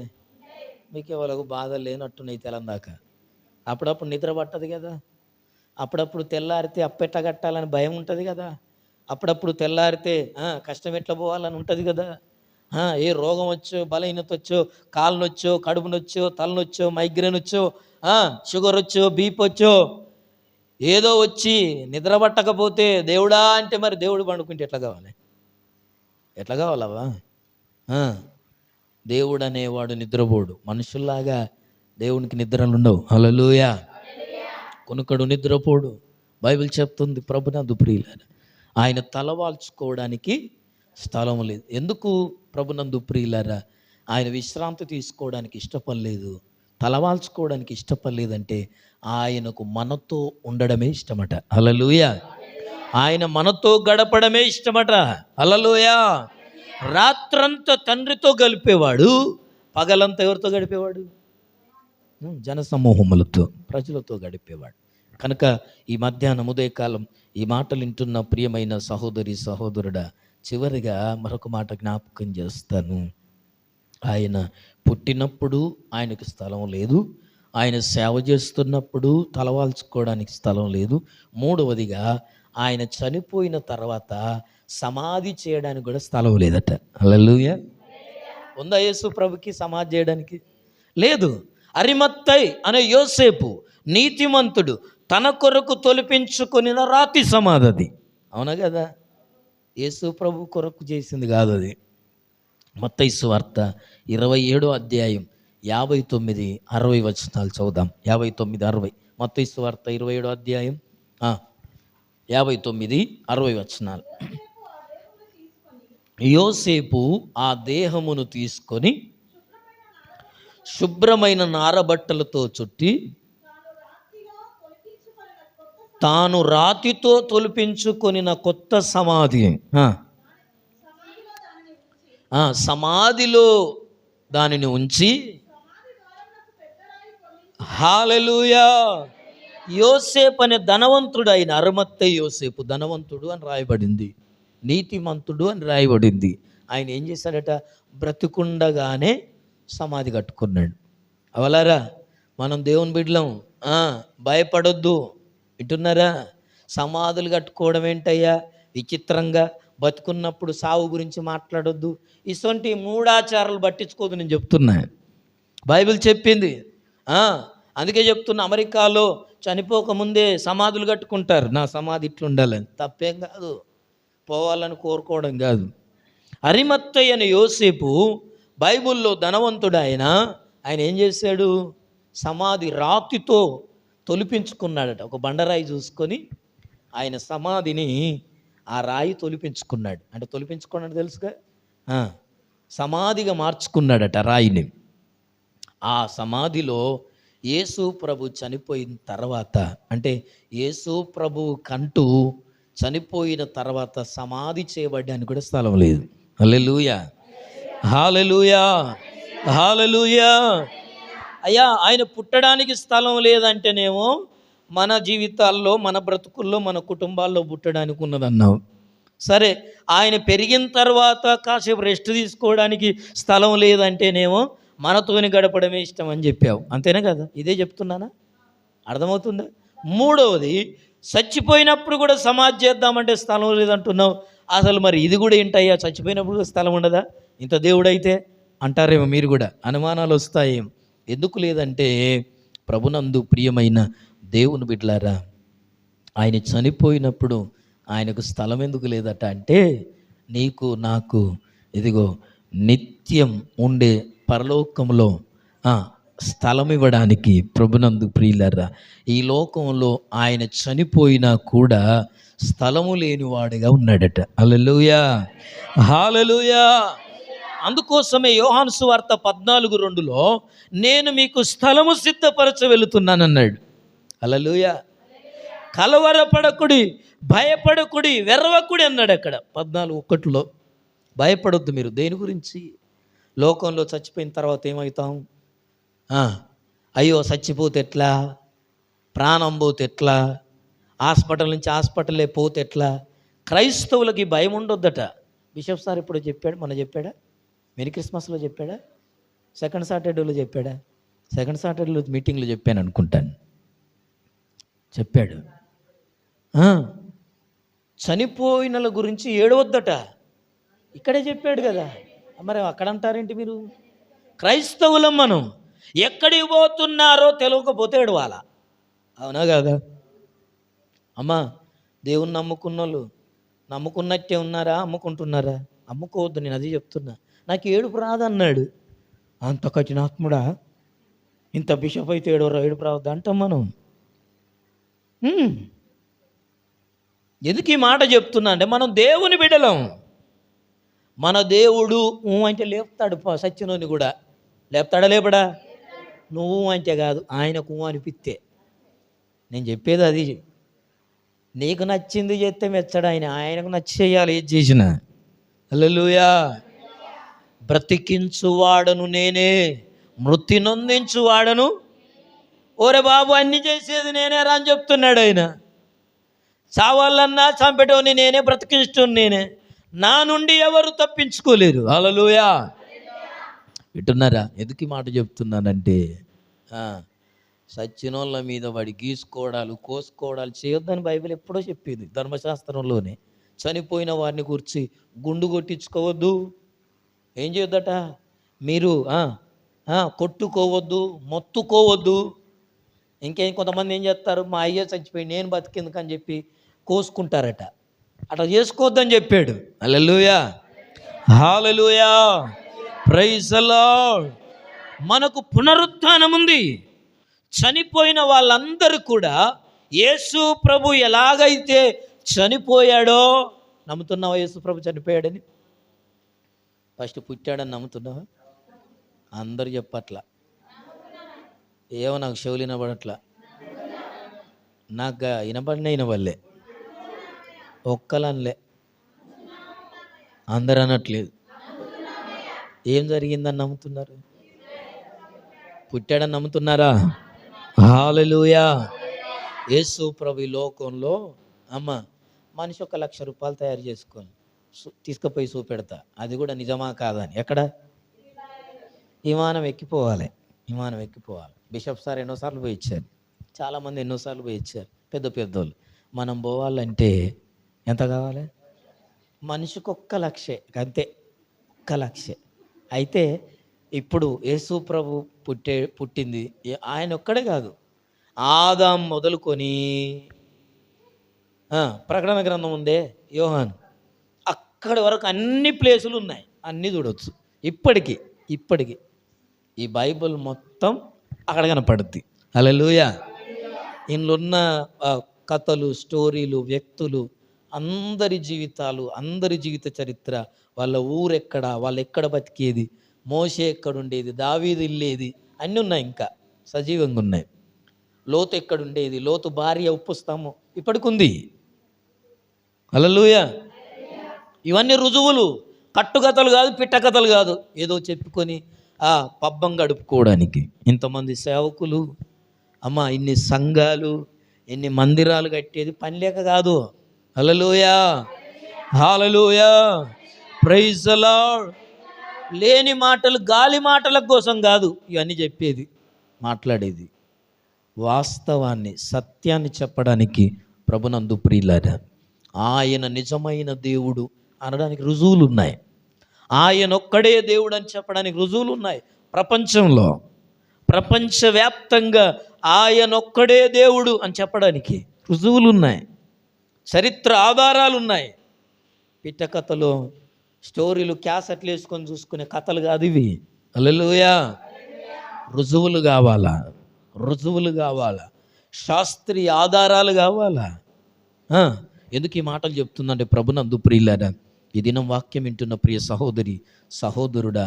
మీకే వాళ్ళకు బాధలు లేనట్టున్నాయి తెలందాకా. అప్పుడప్పుడు నిద్ర పట్టదు కదా, అప్పుడప్పుడు తెల్లారితే అప్పెట్ట కట్టాలని భయం ఉంటుంది కదా, అప్పుడప్పుడు తెల్లారితే కష్టం ఎట్లా పోవాలని ఉంటుంది కదా. ఏ రోగం వచ్చో, బలహీనత వచ్చో, కాలు నొచ్చో, కడుపు నొచ్చో, తలనొచ్చో, మైగ్రేన్ వచ్చో, షుగర్ వచ్చో, బీపీ వచ్చో, ఏదో వచ్చి నిద్ర పట్టకపోతే దేవుడా అంటే మరి దేవుడు పండుకుంటే ఎట్లా కావాలి? ఎట్లా కావాలవా? దేవుడు అనేవాడు నిద్రపోడు. మనుషుల్లాగా దేవునికి నిద్రలు ఉండవు. హల్లెలూయా. కొనుకడు నిద్రపోడు. బైబిల్ చెప్తుంది. ప్రభునందు ప్రియులారా, ఆయన తలవాల్చుకోవడానికి స్థలం లేదు. ఎందుకు ప్రభునందు ప్రియులారా? ఆయన విశ్రాంతి తీసుకోవడానికి ఇష్టపడలేదు, తలవాల్చుకోవడానికి ఇష్టపడలేదంటే ఆయనకు మనతో ఉండడమే ఇష్టమట. హల్లెలూయా. ఆయన మనతో గడపడమే ఇష్టమట. హల్లెలూయా. రాత్రంతా తండ్రితో గడిపేవాడు, పగలంతా ఎవరితో గడిపేవాడు? జనసమూహములతో, ప్రజలతో గడిపేవాడు. కనుక ఈ మధ్యాహ్నం ఉదయకాలం ఈ మాటలు వింటున్న ప్రియమైన సహోదరి సహోదరుడా, చివరిగా మరొక మాట జ్ఞాపకం చేస్తాను. ఆయన పుట్టినప్పుడు ఆయనకు స్థలం లేదు, ఆయన సేవ చేస్తున్నప్పుడు తలవాల్చుకోవడానికి స్థలం లేదు. మూడవదిగా ఆయన చనిపోయిన తర్వాత సమాధి చేయడానికి కూడా స్థలం లేదట. హల్లెలూయా. ఉందా యేసు ప్రభుకి సమాధి చేయడానికి? లేదు. అరిమత్తై అనే యోసేపు నీతిమంతుడు తన కొరకు తొలిపించుకొనిన రాతి సమాధి అది. అవునా కదా? యేసు ప్రభు కొరకు చేసింది కాదు అది. మత్తయి సువార్త 27వ అధ్యాయం 59, 60 వచనాలు చదువుదాం. 59, 60. మత్తయి సువార్త 27వ అధ్యాయం 59, 60 వచనాలు. యోసేపు ఆ దేహమును తీసుకొని శుభ్రమైన నారబట్టలతో చుట్టి తాను రాతితో తొలిపించుకొనిన కొత్త సమాధి సమాధిలో దానిని ఉంచి, హల్లెలూయా, యోసేపు అనే ధనవంతుడు, ఆయన అరిమత్తయి యోసేపు ధనవంతుడు అని రాయబడింది, నీతిమంతుడు అని రాయబడింది. ఆయన ఏం చేశాడట? బ్రతికుండగానే సమాధి కట్టుకున్నాడు. అవలారా, మనం దేవుని బిడ్డలం, భయపడొద్దు. వింటున్నారా? సమాధులు కట్టుకోవడం ఏంటయ్యా విచిత్రంగా? బతుకున్నప్పుడు సావు గురించి మాట్లాడొద్దు. ఇటువంటి మూఢాచారాలు పట్టించుకోదు. నేను చెప్తున్నా, బైబిల్ చెప్పింది. అందుకే చెప్తున్నా, అమెరికాలో చనిపోకముందే సమాధులు కట్టుకుంటారు. నా సమాధి ఇట్లుండాలని. తప్పేం కాదు, పోవాలని కోరుకోవడం కాదు. అరిమత్తయి అనే యోసేపు బైబిల్లో ధనవంతుడు. ఆయన ఏం చేశాడు? సమాధి రాతితో తొలిపించుకున్నాడట. ఒక బండరాయి చూసుకొని ఆయన సమాధిని ఆ రాయి తొలిపించుకున్నాడు. అంటే తొలిపించుకున్నాడు తెలుసుగా, సమాధిగా మార్చుకున్నాడట రాయిని. ఆ సమాధిలో యేసు ప్రభు చనిపోయిన తర్వాత, అంటే యేసు ప్రభు కంటూ చనిపోయిన తర్వాత సమాధి చేయబడ్డానికి కూడా స్థలం లేదు. హల్లెలూయా, హల్లెలూయా, హల్లెలూయా. అయ్యా, ఆయన పుట్టడానికి స్థలం లేదంటేనేమో మన జీవితాల్లో, మన బ్రతుకుల్లో, మన కుటుంబాల్లో పుట్టడానికి ఉన్నదన్నావు. సరే, ఆయన పెరిగిన తర్వాత కాసేపు రెస్ట్ తీసుకోవడానికి స్థలం లేదంటేనేమో మనతోని గడపడమే ఇష్టం అని చెప్పావు. అంతేనే కదా? ఇదే చెప్తున్నానా? అర్థమవుతుందా? మూడవది, చచ్చిపోయినప్పుడు కూడా సమాధి చేద్దామంటే స్థలం లేదంటున్నావు. అసలు మరి ఇది కూడా ఏంటయ్యా? చచ్చిపోయినప్పుడు స్థలం ఉండదా? ఇంత దేవుడైతే అంటారేమో మీరు కూడా. అనుమానాలు వస్తాయేమో. ఎందుకు లేదంటే, ప్రభునందు ప్రియమైన దేవుని బిడ్డలారా, ఆయన చనిపోయినప్పుడు ఆయనకు స్థలం ఎందుకు లేదట అంటే, నీకు నాకు ఇదిగో నిత్యం ఉండే పరలోకంలో స్థలం ఇవ్వడానికి. ప్రభునందు ప్రియులారా, ఈ లోకంలో ఆయన చనిపోయినా కూడా స్థలము లేనివాడిగా ఉన్నాడట. హల్లెలూయా, హల్లెలూయా. అందుకోసమే యోహాను సువార్త 14:2లో నేను మీకు స్థలము సిద్ధపరచ వెళుతున్నానన్నాడు. హల్లెలూయా. కలవరపడకుడి, భయపడకుడి, వెర్రవకుడి అన్నాడు అక్కడ 14:1లో. భయపడొద్దు మీరు. దేని గురించి? లోకంలో చచ్చిపోయిన తర్వాత ఏమవుతాం? అయ్యో చచ్చిపోతే ఎట్లా, ప్రాణం పోతే ఎట్లా, హాస్పిటల్ నుంచి హాస్పిటల్లే పోతే ఎట్లా. క్రైస్తవులకి భయం ఉండొద్దట. బిషప్ సార్ ఇప్పుడు చెప్పాడు, మొన్న చెప్పాడా? మెరీ క్రిస్మస్లో చెప్పాడా? సెకండ్ సాటర్డేలో చెప్పాడా? సెకండ్ సాటర్డేలో మీటింగ్లో చెప్పాను అనుకుంటాను. చెప్పాడు. చనిపోయినల గురించి ఏడవద్దట. ఇక్కడే చెప్పాడు కదా. మరి అక్కడ అంటారేంటి మీరు? క్రైస్తవులం మనం. ఎక్కడికి పోతున్నారో తెలియకపోతే ఏడవాలా. అవునా కదా? అమ్మా, దేవుని నమ్ముకున్న వాళ్ళు నమ్ముకున్నట్టే ఉన్నారా, అమ్ముకుంటున్నారా? అమ్ముకోవద్దు. నేను అది చెప్తున్నా. నాకు ఏడుపు రాదన్నాడు. అంత కఠినాత్ముడా, ఇంత బిషప్ అయితే ఏడుపు రావద్దు అంటాం మనం. ఎందుకు ఈ మాట చెప్తున్నా అంటే, మనం దేవుని బిడ్డలం. మన దేవుడు అంటే లేపుతాడు సచ్చినోని కూడా. లేపుతాడా లేపడా? నువ్వు అంటే కాదు, ఆయనకు అనిపిస్తే. నేను చెప్పేది అది. నీకు నచ్చింది చేస్తే మెచ్చడు ఆయన. ఆయనకు నచ్చి చేయాలి ఏది చేసినా. హల్లెలూయా. బ్రతికించువాడను నేనే, మృతి నొందించువాడను. ఓరే బాబు, అన్ని చేసేది నేనే రా అని చెప్తున్నాడు ఆయన. చావాలన్నా చంపేటోని నేనే, బ్రతికించటోని నేనే. నా నుండి ఎవరు తప్పించుకోలేరు. హల్లెలూయా. వింటున్నారా? ఎందుకు ఈ మాట చెప్తున్నానంటే, సచ్చినోళ్ళ మీద వాడి గీసుకోవడాలు కోసుకోవడాలు చేయొద్దని బైబిల్ ఎప్పుడో చెప్పింది ధర్మశాస్త్రంలోనే. చనిపోయిన వారిని గురించి గుండు కొట్టించుకోవద్దు, ఏం చేయొద్దట, మీరు కొట్టుకోవద్దు, మొత్తుకోవద్దు. ఇంకేం కొంతమంది ఏం చేస్తారు, మా అయ్య చచ్చిపోయి నేను బతికేందుకు అని చెప్పి కోసుకుంటారట. అట్లా చేసుకోవద్దని చెప్పాడు. హల్లెలూయా, హల్లెలూయా, ప్రైజ్ ది లార్డ్. మనకు పునరుత్థానం ఉంది. చనిపోయిన వాళ్ళందరూ కూడా యేసు ప్రభు ఎలాగైతే చనిపోయాడో, నమ్ముతున్నావా యేసు ప్రభు చనిపోయాడని? ఫస్ట్ పుట్టాడని నమ్ముతున్నావా? అందరూ చెప్పట్లా. ఏమో నాకు చెవులు వినబడట్లా, నాకు వినబడలే, ఒక్కలనలే, అందరు అనట్లేదు. ఏం జరిగిందని నమ్ముతున్నారు? పుట్టాడని నమ్ముతున్నారా? హల్లెలూయా. యేసు ప్రభు లోకంలో మనిషి 1,00,000 రూపాయలు తయారు చేసుకొని తీసుకుపోయి చూపెడతా, అది కూడా నిజమా కాదని. ఎక్కడ? విమానం ఎక్కిపోవాలి. బిషప్ సార్ ఎన్నోసార్లు పోయి ఇచ్చారు, చాలామంది ఎన్నోసార్లు పోయి ఇచ్చారు, పెద్ద పెద్దోళ్ళు. మనం పోవాలంటే ఎంత కావాలి? మనిషికి 1,00,000, అంతే, 1,00,000. అయితే ఇప్పుడు యేసు ప్రభు పుట్టింది ఆయన ఒక్కడే కాదు, ఆదాం మొదలుకొని ప్రకటన గ్రంథం ఉందే, యోహాను, అక్కడి వరకు అన్ని ప్లేసులు ఉన్నాయి, అన్నీ చూడవచ్చు. ఇప్పటికీ ఈ బైబిల్ మొత్తం అక్కడ కనపడుద్ది. హల్లెలూయా. ఇందులో ఉన్న కథలు, స్టోరీలు, వ్యక్తులు, అందరి జీవితాలు, అందరి జీవిత చరిత్ర, వాళ్ళ ఊరెక్కడ, వాళ్ళు ఎక్కడ బతికేది, మోషే ఎక్కడుండేది, దావీదు ఇల్లేది, అన్నీ ఉన్నాయి, ఇంకా సజీవంగా ఉన్నాయి. లోతు ఎక్కడుండేది, లోతు భార్య ఉప్పు స్తంభం ఇప్పటికుంది. హల్లెలూయా. ఇవన్నీ రుజువులు, కట్టుకథలు కాదు, పిట్టకథలు కాదు, ఏదో చెప్పుకొని పబ్బం గడుపుకోవడానికి. ఇంతమంది సేవకులు, ఇన్ని సంఘాలు, ఎన్ని మందిరాలు కట్టేది పని లేక కాదు. హల్లెలూయా, హల్లెలూయా, ప్రైజ్ ది లార్డ్. లేని మాటలు, గాలి మాటల కోసం కాదు ఇవన్నీ చెప్పేది, మాట్లాడేది వాస్తవాన్ని, సత్యాన్ని చెప్పడానికి. ప్రభునందు ప్రియులారా, ఆయన నిజమైన దేవుడు అనడానికి రుజువులు ఉన్నాయి. ఆయన ఒక్కడే దేవుడు అని చెప్పడానికి రుజువులు ఉన్నాయి. ప్రపంచంలో, ప్రపంచవ్యాప్తంగా ఆయన ఒక్కడే దేవుడు అని చెప్పడానికి రుజువులు ఉన్నాయి, చరిత్ర ఆధారాలు ఉన్నాయి. పిట్టకథలు, స్టోరీలు, క్యాసెట్లు వేసుకొని చూసుకునే కథలు కాదు ఇవి. హల్లెలూయా. రుజువులు కావాలా, శాస్త్రీయ ఆధారాలు కావాలా. ఎందుకు ఈ మాటలు చెప్తుందంటే, ప్రభునందు ప్రియులారా, ఈ దినం వాక్యం వింటున్న ప్రియ సహోదరి, సహోదరుడా,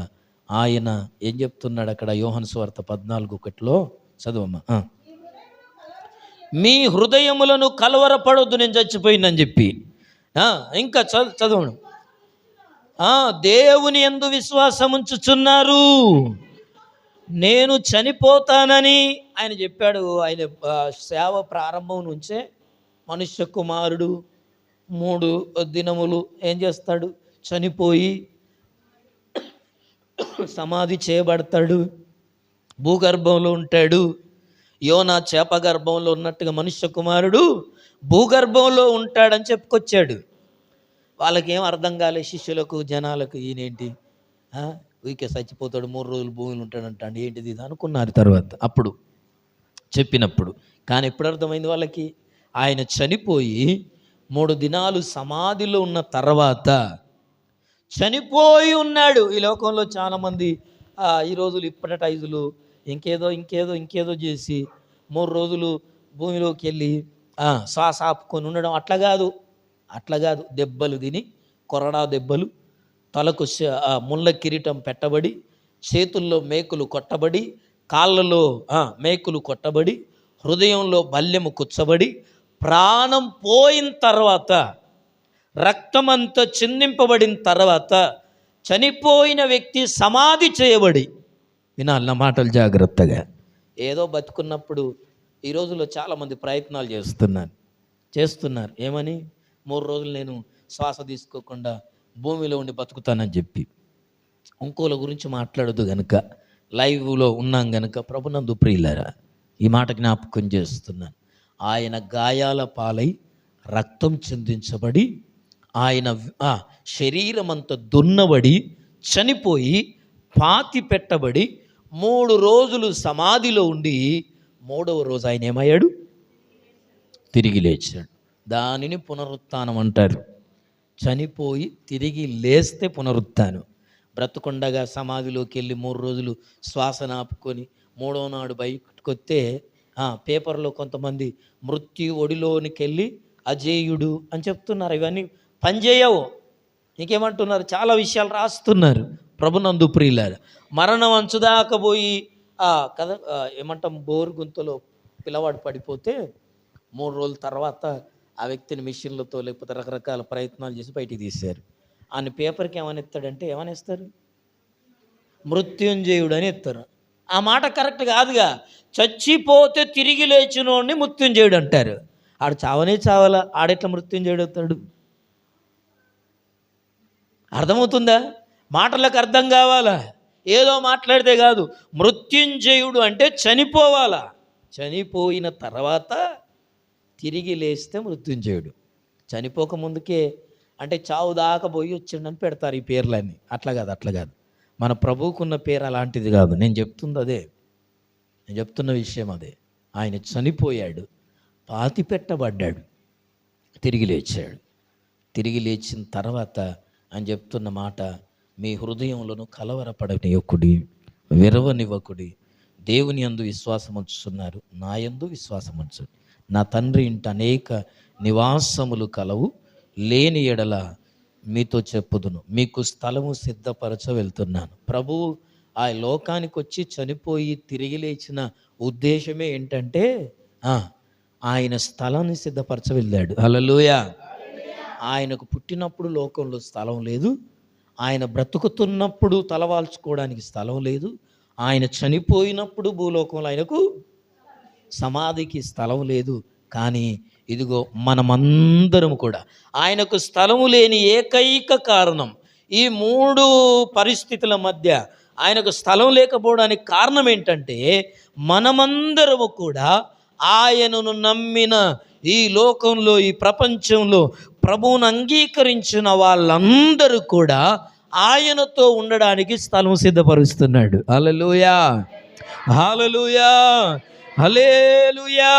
ఆయన ఏం చెప్తున్నాడు అక్కడ? యోహాను సువార్త 14:1 చదవమ్మా. మీ హృదయములను కలవరపడొద్దు, నేను చచ్చిపోయిందని చెప్పి. ఇంకా చదవను. దేవుని యందు విశ్వాసం ఉంచుచున్నారు, నేను చనిపోతానని ఆయన చెప్పాడు. ఆయన సేవ ప్రారంభం నుంచే మనుష్య కుమారుడు 3 దినములు ఏం చేస్తాడు? చనిపోయి సమాధి చేయబడతాడు, భూగర్భంలో ఉంటాడు. యోనా చేప గర్భంలో ఉన్నట్టుగా మనుష్య కుమారుడు భూగర్భంలో ఉంటాడని చెప్పుకొచ్చాడు. వాళ్ళకేం అర్థం కాలే, శిష్యులకు, జనాలకు, ఈయనేంటి ఊరికే చచ్చిపోతాడు, 3 రోజులు భూమిలో ఉంటాడంటాడు, ఏంటిది ఇది అనుకున్నారు తర్వాత అప్పుడు చెప్పినప్పుడు. కానీ ఎప్పుడు అర్థమైంది వాళ్ళకి? ఆయన చనిపోయి 3 దినాలు సమాధిలో ఉన్న తర్వాత చనిపోయి ఉన్నాడు. ఈ లోకంలో చాలామంది ఈ రోజులు ఇప్పటైజులు ఇంకేదో చేసి 3 రోజులు భూమిలోకి వెళ్ళి శ్వాస ఆపుకొని ఉండడం. అట్లా కాదు. దెబ్బలు తిని, కొరడా దెబ్బలు, తలకు ముళ్ళ కిరీటం పెట్టబడి, చేతుల్లో మేకులు కొట్టబడి, కాళ్ళలో మేకులు కొట్టబడి, హృదయంలో బల్యము కుచ్చబడి, ప్రాణం పోయిన తర్వాత, రక్తమంతా చిందింపబడిన తర్వాత చనిపోయిన వ్యక్తి సమాధి చేయబడి, వినాలి నా మాటలు జాగ్రత్తగా. ఏదో బతుకున్నప్పుడు ఈ రోజుల్లో చాలామంది ప్రయత్నాలు చేస్తున్నారు. ఏమని? 3 రోజులు నేను శ్వాస తీసుకోకుండా భూమిలో ఉండి బతుకుతానని చెప్పి. ఇంకోల గురించి మాట్లాడొద్దు గనుక, లైవ్లో ఉన్నాం గనుక ప్రభునందు ప్రియులారా, ఈ మాట జ్ఞాపకం చేస్తున్నాను. ఆయన గాయాల పాలై రక్తం చిందించబడి ఆయన శరీరం అంతా దున్నబడి చనిపోయి పాతి పెట్టబడి 3 రోజులు సమాధిలో ఉండి 3వ రోజు ఆయన ఏమయ్యాడు? తిరిగి లేచాడు. దానిని పునరుత్థానం అంటారు. చనిపోయి తిరిగి లేస్తే పునరుత్థానం. బ్రతుకుండగా సమాధిలోకి వెళ్ళి 3 రోజులు శ్వాస ఆపుకొని 3వ నాడు బయటకు వస్తే పేపర్లో కొంతమంది మృత్యు ఒడిలోనికి వెళ్ళి అజేయుడు అని చెప్తున్నారు. ఇవన్నీ పనిచేయవు. ఇంకేమంటున్నారు? చాలా విషయాలు రాస్తున్నారు. ప్రభునందు ప్రియులారా, మరణం అంచుదాకా పోయి కదా ఏమంటాం, బోరు గుంతలో పిల్లవాడు పడిపోతే 3 రోజుల తర్వాత ఆ వ్యక్తిని మిషన్లతో లేకపోతే రకరకాల ప్రయత్నాలు చేసి బయటికి తీశారు. ఆయన పేపర్కి ఏమని ఎత్తాడంటే ఏమనేస్తారు? మృత్యుంజయుడు అని ఎత్తారు. ఆ మాట కరెక్ట్ కాదుగా. చచ్చిపోతే తిరిగి లేచినోడిని మృత్యుంజయుడు అంటారు. ఆడు చావనే చావాలా, ఆడెట్లా మృత్యుంజయుడు అవుతాడు? అర్థమవుతుందా? మాటలకు అర్థం కావాలా? ఏదో మాట్లాడితే కాదు. మృత్యుంజయుడు అంటే చనిపోవాలా, చనిపోయిన తర్వాత తిరిగి లేస్తే మృత్యుంజయుడు. చనిపోక ముందుకే అంటే చావు దాకా పోయి వచ్చిండని పెడతారు ఈ పేర్లన్నీ. అట్లా కాదు. మన ప్రభువుకున్న పేరు అలాంటిది కాదు. నేను చెప్తున్న విషయం అదే. ఆయన చనిపోయాడు, పాతి పెట్టబడ్డాడు, తిరిగి లేచాడు. తిరిగి లేచిన తర్వాత ఆయన చెప్తున్న మాట, మీ హృదయంలోను కలవరపడనివ్వకుడి, విరవనివ్వకుడి. దేవుని యందు విశ్వాసం ఉంచుతున్నారు, నా యందు విశ్వాసం ఉంచండి. నా తండ్రి ఇంట అనేక నివాసములు కలవు, లేని ఎడల మీతో చెప్పుదును. మీకు స్థలము సిద్ధపరచ వెళ్తున్నాను. ప్రభువు ఆ లోకానికి వచ్చి చనిపోయి తిరిగి లేచిన ఉద్దేశమే ఏంటంటే ఆయన స్థలాన్ని సిద్ధపరచ వెళ్ళాడు. హల్లెలూయా. ఆయనకు పుట్టినప్పుడు లోకంలో స్థలం లేదు, ఆయన బ్రతుకుతున్నప్పుడు తలవాల్చుకోవడానికి స్థలం లేదు, ఆయన చనిపోయినప్పుడు భూలోకంలో ఆయనకు సమాధికి స్థలం లేదు. కానీ ఇదిగో మనమందరం కూడా ఆయనకు స్థలము లేని ఏకైక కారణం, ఈ 3 పరిస్థితుల మధ్య ఆయనకు స్థలం లేకపోవడానికి కారణం ఏంటంటే, మనమందరము కూడా ఆయనను నమ్మిన ఈ లోకంలో, ఈ ప్రపంచంలో ప్రభువును అంగీకరించిన వాళ్ళందరూ కూడా ఆయనతో ఉండడానికి స్థలం సిద్ధపరుస్తున్నాడు. హల్లెలూయా, హల్లెలూయా, హల్లెలూయా.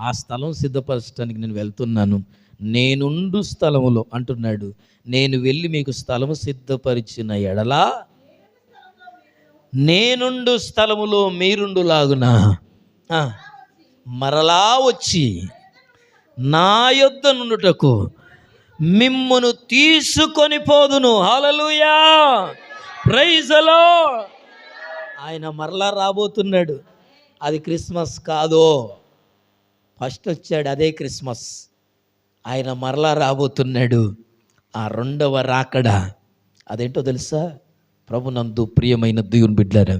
ఆ స్థలం సిద్ధపరచడానికి నేను వెళ్తున్నాను. నేనుండు స్థలములో అంటున్నాడు, నేను వెళ్ళి మీకు స్థలము సిద్ధపరిచిన ఎడలా నేనుండు స్థలములో మీరుండులాగున మరలా వచ్చి నా యొద్ద నుండుటకు మిమ్మును తీసుకొని పోదును. హల్లెలూయా, ప్రైజ్ ది లార్డ్. ఆయన మరలా రాబోతున్నాడు. అది క్రిస్మస్ కాదో, ఫస్ట్ వచ్చాడు, అదే క్రిస్మస్. ఆయన మరలా రాబోతున్నాడు. ఆ 2వ రాకడ అదేంటో తెలుసా? ప్రభునందు ప్రియమైన దేవుని బిడ్డలారా,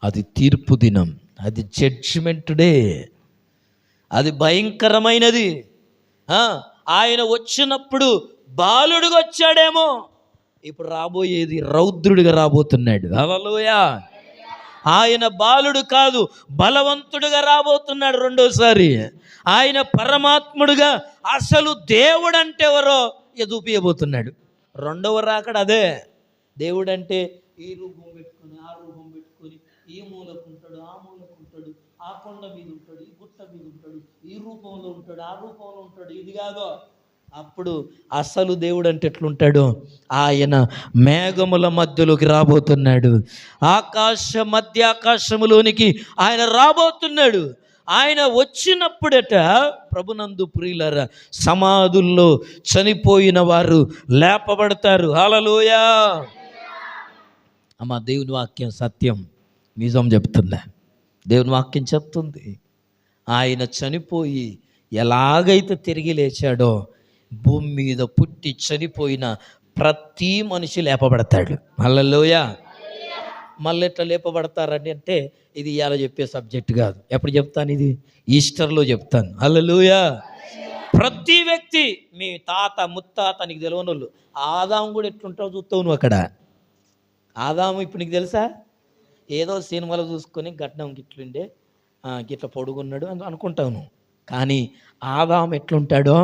అది తీర్పు దినం, అది జడ్జిమెంట్ డే, అది భయంకరమైనది. ఆయన వచ్చినప్పుడు బాలుడిగా వచ్చాడేమో, ఇప్పుడు రాబోయేది రౌద్రుడిగా రాబోతున్నాడు. హల్లెలూయా. ఆయన బాలుడు కాదు, బలవంతుడుగా రాబోతున్నాడు రెండోసారి. ఆయన పరమాత్ముడుగా, అసలు దేవుడు అంటే ఎవరో చూపించబోతున్నాడు. 2వ రాకడ అదే. దేవుడు అంటే ఈ రూపం పెట్టుకొని, ఆ రూపం పెట్టుకొని, ఈ మూలకు ఉంటాడు, ఆ మూలకు ఉంటాడు, ఆ కొండ మీద ఉంటాడు, ఈ గుట్ట మీద ఉంటాడు, ఈ రూపంలో ఉంటాడు, ఆ రూపంలో ఉంటాడు. ఇది కాదు. అప్పుడు అసలు దేవుడు అంటే ఎట్లుంటాడు? ఆయన మేఘముల మధ్యలోకి రాబోతున్నాడు. ఆకాశములోనికి ఆయన రాబోతున్నాడు. ఆయన వచ్చినప్పుడట ప్రభునందు ప్రియులారా, సమాధుల్లో చనిపోయిన వారు లేపబడతారు. హల్లెలూయా. అమ్మ, దేవుని వాక్యం సత్యం, నిజం చెప్తుందా? దేవుని వాక్యం చెప్తుంది. ఆయన చనిపోయి ఎలాగైతే తిరిగి లేచాడో, భూమి మీద పుట్టి చనిపోయిన ప్రతి మనిషి లేపబడతాడు. హల్లెలూయా. మళ్ళీ ఎట్లా లేపబడతారని అంటే, ఇది ఇవాళ చెప్పే సబ్జెక్ట్ కాదు. ఎప్పుడు చెప్తాను? ఇది ఈస్టర్లో చెప్తాను. హల్లెలూయా. ప్రతి వ్యక్తి, మీ తాత ముత్తాత నీకు తెలియని వాళ్ళు, ఆదాము కూడా ఎట్లుంటావు చూస్తావు నువ్వు అక్కడ. ఆదాము ఇప్పుడు నీకు తెలుసా? ఏదో సినిమాలో చూసుకొని గడ్డం గిట్లుండే, గిట్ల పొడుగున్నాడు అని అనుకుంటాను. కానీ ఆదాము ఎట్లుంటాడో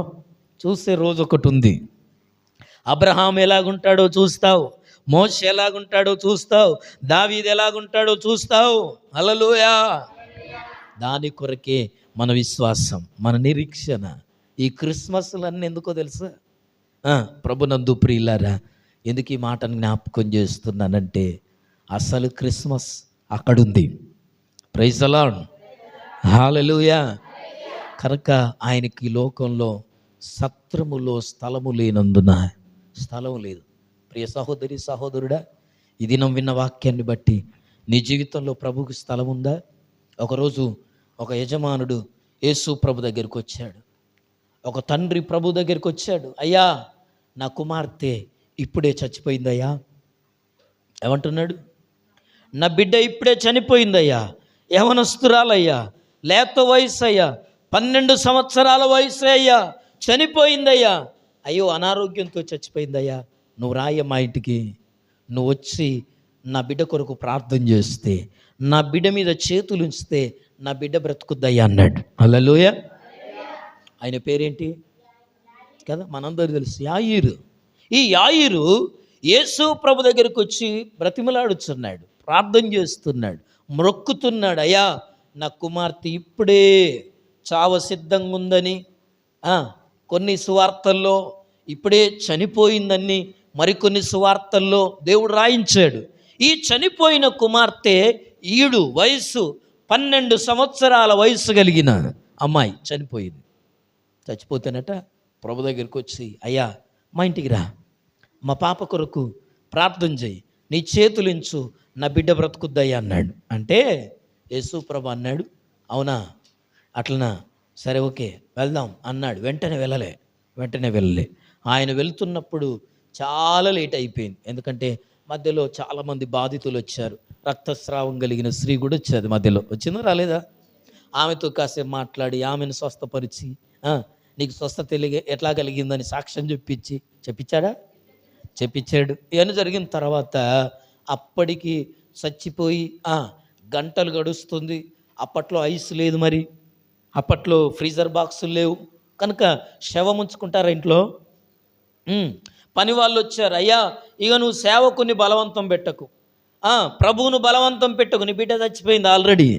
చూసే రోజు ఒకటి ఉంది. అబ్రహాం ఎలాగుంటాడో చూస్తావు, మోషే ఎలాగుంటాడో చూస్తావు, దావీదు ఎలాగుంటాడో చూస్తావు. హల్లెలూయా. దాని కొరకే మన విశ్వాసం, మన నిరీక్షణ. ఈ క్రిస్మస్లన్నీ ఎందుకో తెలుసా? ప్రభునందు ప్రియులారా, ఎందుకు ఈ మాటను జ్ఞాపకం చేస్తున్నానంటే అసలు క్రిస్మస్ అక్కడుంది. Praise the Lord. హల్లెలూయా. కనుక ఆయనకి లోకంలో సత్రములో స్థలము లేనందున, స్థలం లేదు. ప్రియ సహోదరి సహోదరుడా, ఈ దినం విన్న వాక్యాన్ని బట్టి నీ జీవితంలో ప్రభువుకి స్థలం ఉందా? ఒకరోజు ఒక యజమానుడు యేసు ప్రభు దగ్గరికి వచ్చాడు. ఒక తండ్రి ప్రభు దగ్గరికి వచ్చాడు. అయ్యా, నా కుమార్తె ఇప్పుడే చచ్చిపోయిందయ్యా. ఏమంటున్నాడు? నా బిడ్డ ఇప్పుడే చనిపోయిందయ్యా, యవనస్తురాలయ్యా, లేత వయసు అయ్యా, 12 సంవత్సరాల వయసు అయ్యా, చనిపోయిందయ్యా. అయ్యో, అనారోగ్యంతో చచ్చిపోయిందయ్యా. నువ్వు రాయ మా ఇంటికి, నువ్వు వచ్చి నా బిడ్డ కొరకు ప్రార్థన చేస్తే, నా బిడ్డ మీద చేతులు ఉంచితే నా బిడ్డ బ్రతుకుద్దయ్యా అన్నాడు. హల్లెలూయా. ఆయన పేరేంటి కదా, మనందరూ తెలుసు, యాయీరు. ఈ యాయీరు యేసు ప్రభు దగ్గరికి వచ్చి బ్రతిమలాడుచున్నాడు, ప్రార్థన చేస్తున్నాడు, మొక్కుతున్నాడు. అయ్యా, నా కుమార్తె ఇప్పుడే చావ సిద్ధంగా ఉందని, కొన్ని సువార్తల్లో ఇప్పుడే చనిపోయిందని, మరికొన్ని సువార్తల్లో దేవుడు రాయించాడు. ఈ చనిపోయిన కుమార్తె ఈడు వయసు 12 సంవత్సరాల వయసు కలిగిన అమ్మాయి చనిపోయింది. చచ్చిపోతేనట ప్రభు దగ్గరికి వచ్చి, అయ్యా, మా ఇంటికి రా, మా పాప కొరకు ప్రార్థన చేయి, నీ చేతులించు, నా బిడ్డ బ్రతుకుద్దయ్యా అన్నాడు. అంటే యేసు ప్రభు అన్నాడు, అవునా, అట్లనా, సరే ఓకే వెళ్దాం అన్నాడు. వెంటనే వెళ్ళలే. ఆయన వెళ్తున్నప్పుడు చాలా లేట్ అయిపోయింది. ఎందుకంటే మధ్యలో చాలామంది బాధితులు వచ్చారు. రక్తస్రావం కలిగిన స్త్రీ కూడా వచ్చేది. మధ్యలో వచ్చిందా రాలేదా? ఆమెతో కాసేపు మాట్లాడి ఆమెను స్వస్థపరిచి, నీకు స్వస్థత ఎట్లా కలిగిందని సాక్ష్యం చెప్పించాడు. ఇవన్నీ జరిగిన తర్వాత అప్పటికి చచ్చిపోయి గంటలు గడుస్తుంది. అప్పట్లో ఐస్ లేదు, మరి అప్పట్లో ఫ్రీజర్ బాక్సులు లేవు కనుక శవం ఉంచుకుంటారా ఇంట్లో? పని వాళ్ళు వచ్చారు. అయ్యా, ఇక నువ్వు సేవకుని బలవంతం పెట్టకు, ప్రభువును బలవంతం పెట్టకు, నీ బిడ్డ చచ్చిపోయింది ఆల్రెడీ,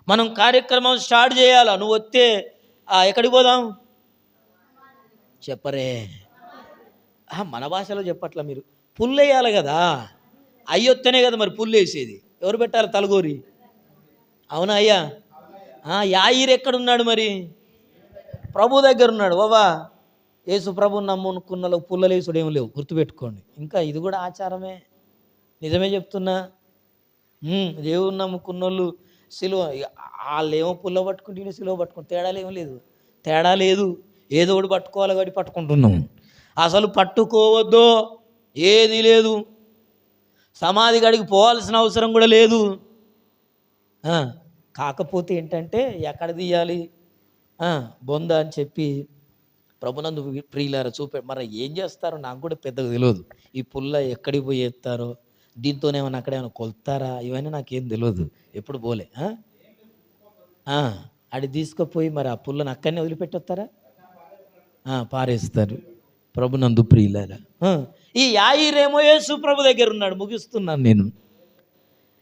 మనం కార్యక్రమం స్టార్ట్ చేయాలా, నువ్వు వస్తే ఎక్కడికి పోదాం చెప్పరే. మన భాషలో చెప్పట్లా, మీరు పుల్లు వేయాలి కదా, అయ్యొత్తనే కదా మరి పుల్లు వేసేది. ఎవరు పెట్టాలి? తలగోరి. అవునా అయ్యా? యాయీరు ఎక్కడున్నాడు మరి? ప్రభు దగ్గర ఉన్నాడు. బాబా, యేసు ప్రభుని నమ్ముకున్న పుల్లలు వేసుడు ఏం లేవు, గుర్తుపెట్టుకోండి. ఇంకా ఇది కూడా ఆచారమే, నిజమే చెప్తున్నా. దేవుని నమ్ముకున్న వాళ్ళు సిలువ, వాళ్ళు ఏమో పుల్ల పట్టుకుంటే సిలువ పట్టుకుంటే తేడా లేదు. ఏదో ఒకటి పట్టుకోవాలి కాబట్టి పట్టుకుంటున్నాం. అసలు పట్టుకోవద్దో ఏది లేదు, సమాధి గడికి పోవాల్సిన అవసరం కూడా లేదు. కాకపోతే ఏంటంటే ఎక్కడ తీయాలి బొంద అని చెప్పి ప్రభునందు ప్రియులారా మరి ఏం చేస్తారో నాకు కూడా పెద్దగా తెలియదు. ఈ పుల్ల ఎక్కడికి పోయి ఎత్తారో, దీంతోనేమన్నా అక్కడేమైనా కొలుతారా, ఇవన్నీ నాకేం తెలియదు, ఎప్పుడు పోలే. అది తీసుకుపోయి మరి ఆ పుల్లను అక్కడనే వదిలిపెట్టొస్తారా? పారేస్తారు. ప్రభునందు ప్రియులారా, ఈ యాయీరేమో యేసు ప్రభు దగ్గర ఉన్నాడు. ముగిస్తున్నాను నేను.